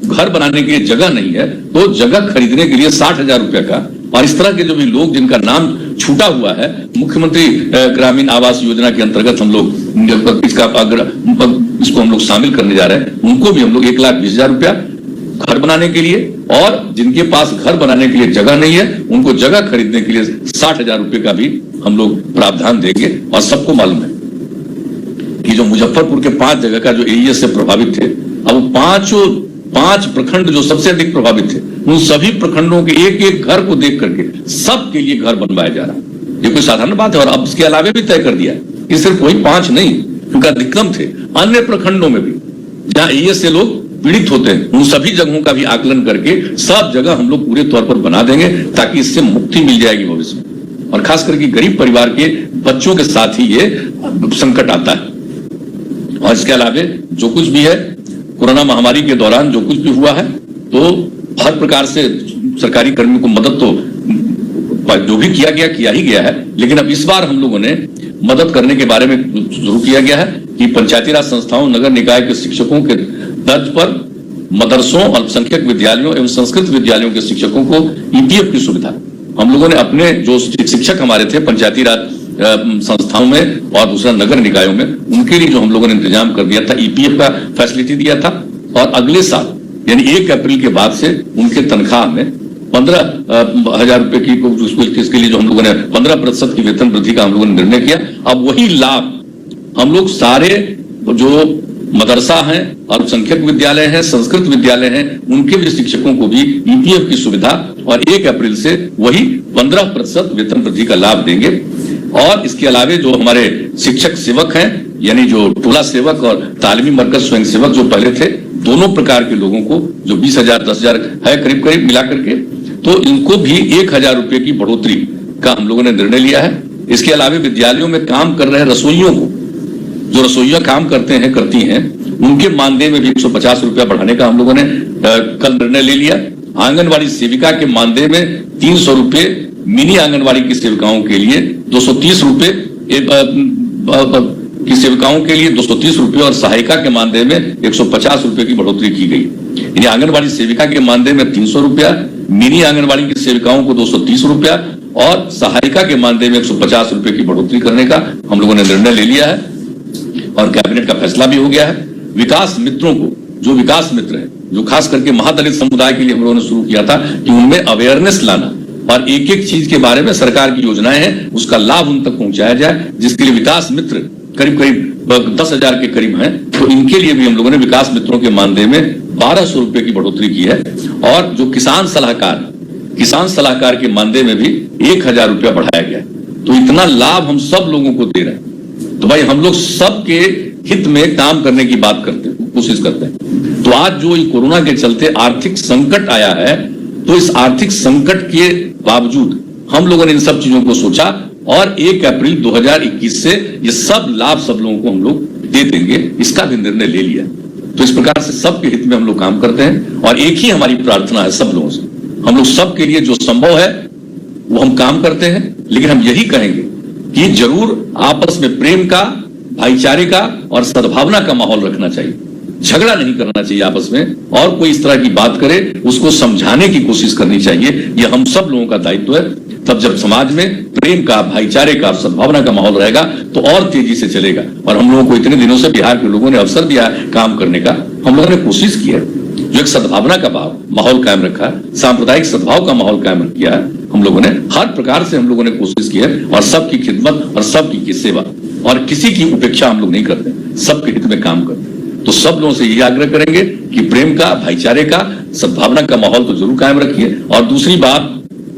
घर बनाने के लिए जगह नहीं है तो जगह खरीदने के लिए 60,000 रुपया का, और इस तरह के जो भी लोग जिनका नाम छूटा हुआ है मुख्यमंत्री ग्रामीण आवास योजना के अंतर्गत हम लोग इसको हम लोग शामिल करने जा रहे हैं, उनको भी हम लोग 1,20,000 रुपया घर बनाने के लिए, और जिनके पास घर बनाने के लिए जगह नहीं है उनको जगह खरीदने के लिए 60,000 रुपये का भी हम लोग प्रावधान देंगे। और सबको मालूम है कि जो मुजफ्फरपुर के 5 जगह का जो एईएस से प्रभावित थे, अब 5 प्रखंड जो सबसे अधिक प्रभावित थे, उन सभी प्रखंडों के एक एक घर को देख करके सबके लिए घर बनवाया जा रहा है। ये कोई साधारण बात है। और अब इसके अलावे भी तय कर दिया कि सिर्फ वही 5 नहीं, क्योंकि अधिकतम थे, अन्य प्रखंडों में भी जहां एईएस से लोग पीड़ित होते हैं उन सभी जगहों का भी आकलन करके सब जगह हम लोग पूरे तौर पर बना देंगे, ताकि इससे मुक्ति मिल जाएगी भविष्य में। और खास करके गरीब परिवार के बच्चों के साथ ही ये संकट आता है। और इसके अलावे जो कुछ भी है, कोरोना महामारी के दौरान जो कुछ भी हुआ है, तो हर प्रकार से सरकारी कर्मियों को मदद तो जो भी किया ही गया है, लेकिन अब इस बार हम लोगों ने मदद करने के बारे में शुरू किया गया है कि पंचायती राज संस्थाओं, नगर निकाय के शिक्षकों के तर्ज पर मदरसों, अल्पसंख्यक विद्यालयों एवं संस्कृत विद्यालयों के शिक्षकों को ईपीएफ की सुविधा हम लोगों ने अपने जो शिक्षक हमारे थे पंचायती राज संस्थाओं में और दूसरा नगर निकायों में, उनके लिए जो हम लोगों ने इंतजाम कर दिया था, ईपीएफ का फैसिलिटी दिया था। और अगले साल यानी 1 अप्रैल के बाद से उनके तनख्वाह में 15,000 रुपए की इसके लिए जो हम लोगों ने 15% की वेतन वृद्धि का हम लोगों ने निर्णय किया। अब वही लाभ हम लोग सारे जो मदरसा हैं, अल्पसंख्यक विद्यालय हैं, संस्कृत विद्यालय हैं, उनके भी शिक्षकों को भी ईपीएफ की सुविधा और 1 अप्रैल से वही 15% वेतन वृद्धि का लाभ देंगे। और इसके अलावे जो हमारे शिक्षक सेवक हैं, यानी जो टोला सेवक और तालीमी मरकज स्वयं सेवक जो पहले थे, दोनों प्रकार के लोगों को जो 20,000 10,000 है करीब मिला करके, तो इनको भी 1,000 रुपए की बढ़ोतरी का हम लोगों ने निर्णय लिया है। इसके अलावे विद्यालयों में काम कर रहे रसोइयों को, जो रसोइया काम करती हैं, उनके मानदेय में भी 150 रुपया बढ़ाने का हम लोगों ने कल निर्णय ले लिया। आंगनवाड़ी सेविका के मानदेय में 300 रुपये, मिनी आंगनवाड़ी की सेविकाओं के लिए 230 रुपये की सेविकाओं के लिए 230 रुपये और सहायिका के मानदेय में 150 रुपये की बढ़ोतरी की गई। यानी आंगनवाड़ी सेविका के मानदेय में 300 रुपया, मिनी आंगनवाड़ी की सेविकाओं को 230 रुपया और सहायिका के मानदेय में 150 रुपये की बढ़ोतरी करने का हम लोगों ने निर्णय ले लिया है और कैबिनेट का फैसला भी हो गया है। विकास मित्रों को, जो विकास मित्र है, जो खास करके महादलित समुदाय के लिए हम लोगों ने शुरू किया था कि उनमें अवेयरनेस लाना और एक एक चीज के बारे में सरकार की योजनाएं हैं उसका लाभ उन तक पहुंचाया जाए, जिसके लिए विकास मित्र करीब 10,000 के करीब हैं। तो इनके लिए भी हम लोगों ने विकास मित्रों के मानदेय में 1,200 रुपए की बढ़ोतरी की है। और जो किसान सलाहकार के मानदेय में भी 1,000 रुपया बढ़ाया गया है। तो इतना लाभ हम सब लोगों को दे रहे हैं। तो भाई हम लोग सबके हित में काम करने की बात करते हैं, कोशिश करते हैं। तो आज जो कोरोना के चलते आर्थिक संकट आया है, तो इस आर्थिक संकट के बावजूद हम लोगों ने इन सब चीजों को सोचा और 1 अप्रैल 2021 से ये सब लाभ सब लोगों को हम लोग दे देंगे, इसका भी निर्णय ले लिया। तो इस प्रकार से सबके हित में हम लोग काम करते हैं और एक ही हमारी प्रार्थना है सब लोगों से, हम लोग सबके लिए जो संभव है वो हम काम करते हैं, लेकिन हम यही कहेंगे कि जरूर आपस में प्रेम का, भाईचारे का और सद्भावना का माहौल रखना चाहिए। झगड़ा नहीं करना चाहिए आपस में, और कोई इस तरह की बात करे उसको समझाने की कोशिश करनी चाहिए। यह हम सब लोगों का दायित्व है। तब जब समाज में प्रेम का, भाईचारे का, सद्भावना का माहौल रहेगा तो और तेजी से चलेगा। और हम लोगों को इतने दिनों से बिहार के लोगों ने अवसर दिया काम करने का, हम लोगों ने कोशिश की है, जो एक सद्भावना का माहौल कायम रखा, सांप्रदायिक सद्भाव का माहौल कायम किया है। हम लोगों ने हर प्रकार से हम लोगों ने कोशिश की है और सबकी खिदमत और सबकी सेवा और किसी की उपेक्षा हम लोग नहीं करते, सबके हित में काम करते। तो सब लोगों से यही आग्रह करेंगे कि प्रेम का, भाईचारे का, सद्भावना का माहौल तो जरूर कायम रखिए। और दूसरी बात,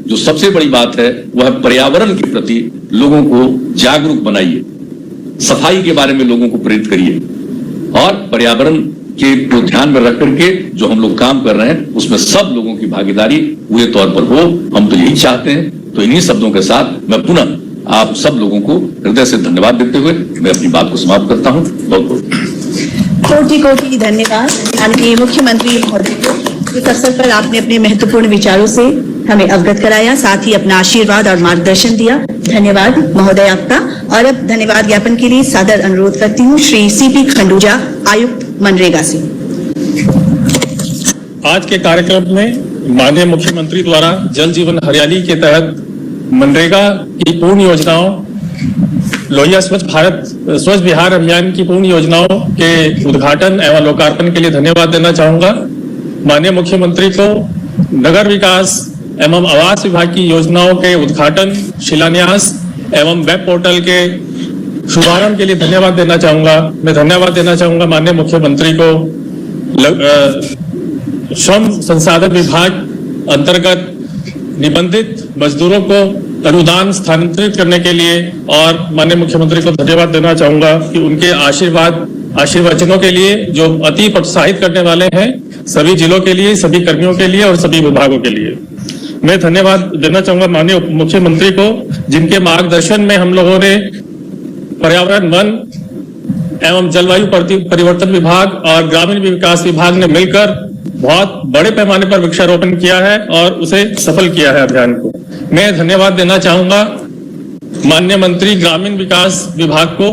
जो सबसे बड़ी बात है, वह पर्यावरण के प्रति लोगों को जागरूक बनाइए, सफाई के बारे में लोगों को प्रेरित करिए और पर्यावरण के को ध्यान में रख करके जो हम लोग काम कर रहे हैं उसमें सब लोगों की भागीदारी पूरे तौर पर हो, हम तो यही चाहते हैं। तो इन्हीं शब्दों के साथ मैं पुनः आप सब लोगों को हृदय से धन्यवाद देते हुए मैं अपनी बात को समाप्त करता हूं। बहुत बहुत कोटि कोटि धन्यवाद माननीय मुख्यमंत्री महोदय को। इस अवसर पर आपने अपने महत्वपूर्ण विचारों से हमें अवगत कराया, साथ ही अपना आशीर्वाद और मार्गदर्शन दिया। धन्यवाद महोदय आपका। और अब धन्यवाद ज्ञापन के लिए सादर अनुरोध करती हूँ श्री सीपी खंडूजा, आयुक्त मनरेगा से। आज के कार्यक्रम में माननीय मुख्यमंत्री द्वारा जल जीवन हरियाली के तहत मनरेगा की पूर्ण योजनाओं, लोहिया स्वच्छ बिहार अभियान की पूर्ण योजनाओं के उद्घाटन एवं लोकार्पण के लिए धन्यवाद देना चाहूंगा। माननीय मुख्यमंत्री को नगर विकास एवं आवास विभाग की योजनाओं के उद्घाटन, शिलान्यास एवं वेब पोर्टल के शुभारंभ के लिए धन्यवाद देना चाहूंगा। मैं धन्यवाद देना चाहूंगा माननीय मुख्यमंत्री को श्रम संसाधन विभाग अंतर्गत निबंधित मजदूरों को अनुदान स्थानांतरित करने के लिए, और माननीय मुख्यमंत्री को धन्यवाद देना चाहूंगा कि उनके आशीर्वचनों के लिए जो अति प्रोत्साहित करने वाले हैं सभी जिलों के लिए, सभी कर्मियों के लिए और सभी विभागों के लिए। मैं धन्यवाद देना चाहूंगा माननीय मुख्यमंत्री को, जिनके मार्गदर्शन में हम लोगों ने पर्यावरण, वन एवं जलवायु परिवर्तन विभाग और ग्रामीण विकास विभाग ने मिलकर बहुत बड़े पैमाने पर वृक्षारोपण किया है और उसे सफल किया है अभियान को। मैं धन्यवाद देना चाहूंगा माननीय मंत्री ग्रामीण विकास विभाग को,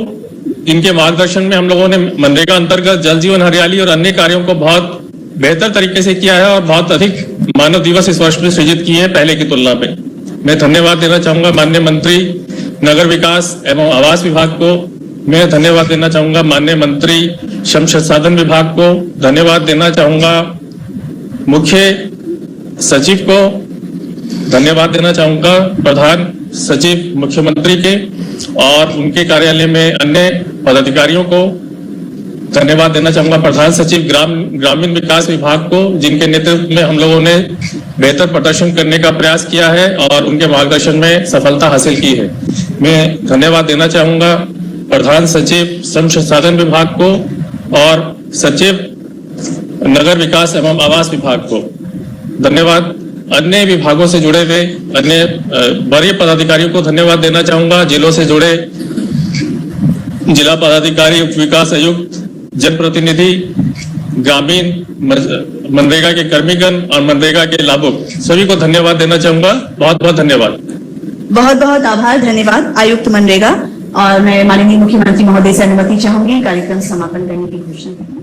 जिनके मार्गदर्शन में हम लोगों ने मनरेगा अंतर्गत जल जीवन हरियाली और अन्य कार्यों को बहुत बेहतर तरीके से किया है और बहुत अधिक मानव दिवस इस वर्ष में सृजित किए हैं पहले की तुलना में। मैं धन्यवाद देना चाहूंगा माननीय मंत्री नगर विकास एवं आवास विभाग को। मैं धन्यवाद देना चाहूंगा माननीय मंत्री श्रम संसाधन विभाग को। धन्यवाद देना चाहूंगा मुख्य सचिव को। धन्यवाद देना चाहूंगा प्रधान सचिव मुख्यमंत्री के और उनके कार्यालय में अन्य पदाधिकारियों को। धन्यवाद देना चाहूंगा प्रधान सचिव ग्रामीण विकास विभाग को, जिनके नेतृत्व में हम लोगों ने बेहतर प्रदर्शन करने का प्रयास किया है और उनके मार्गदर्शन में सफलता हासिल की है। मैं धन्यवाद देना चाहूंगा प्रधान सचिव श्रम संसाधन विभाग को और सचिव नगर विकास एवं आवास विभाग को। धन्यवाद अन्य विभागों से जुड़े हुए अन्य वरीय पदाधिकारियों को धन्यवाद देना चाहूंगा। जिलों से जुड़े जिला पदाधिकारी, उप विकास आयुक्त, जनप्रतिनिधि, ग्रामीण मनरेगा के कर्मीगण और मनरेगा के लाभुक, सभी को धन्यवाद देना चाहूंगा। बहुत बहुत धन्यवाद। बहुत बहुत आभार। धन्यवाद आयुक्त मनरेगा। और मैं माननीय मुख्यमंत्री महोदय से अनुमति चाहूंगी कार्यक्रम समापन करने की घोषणा।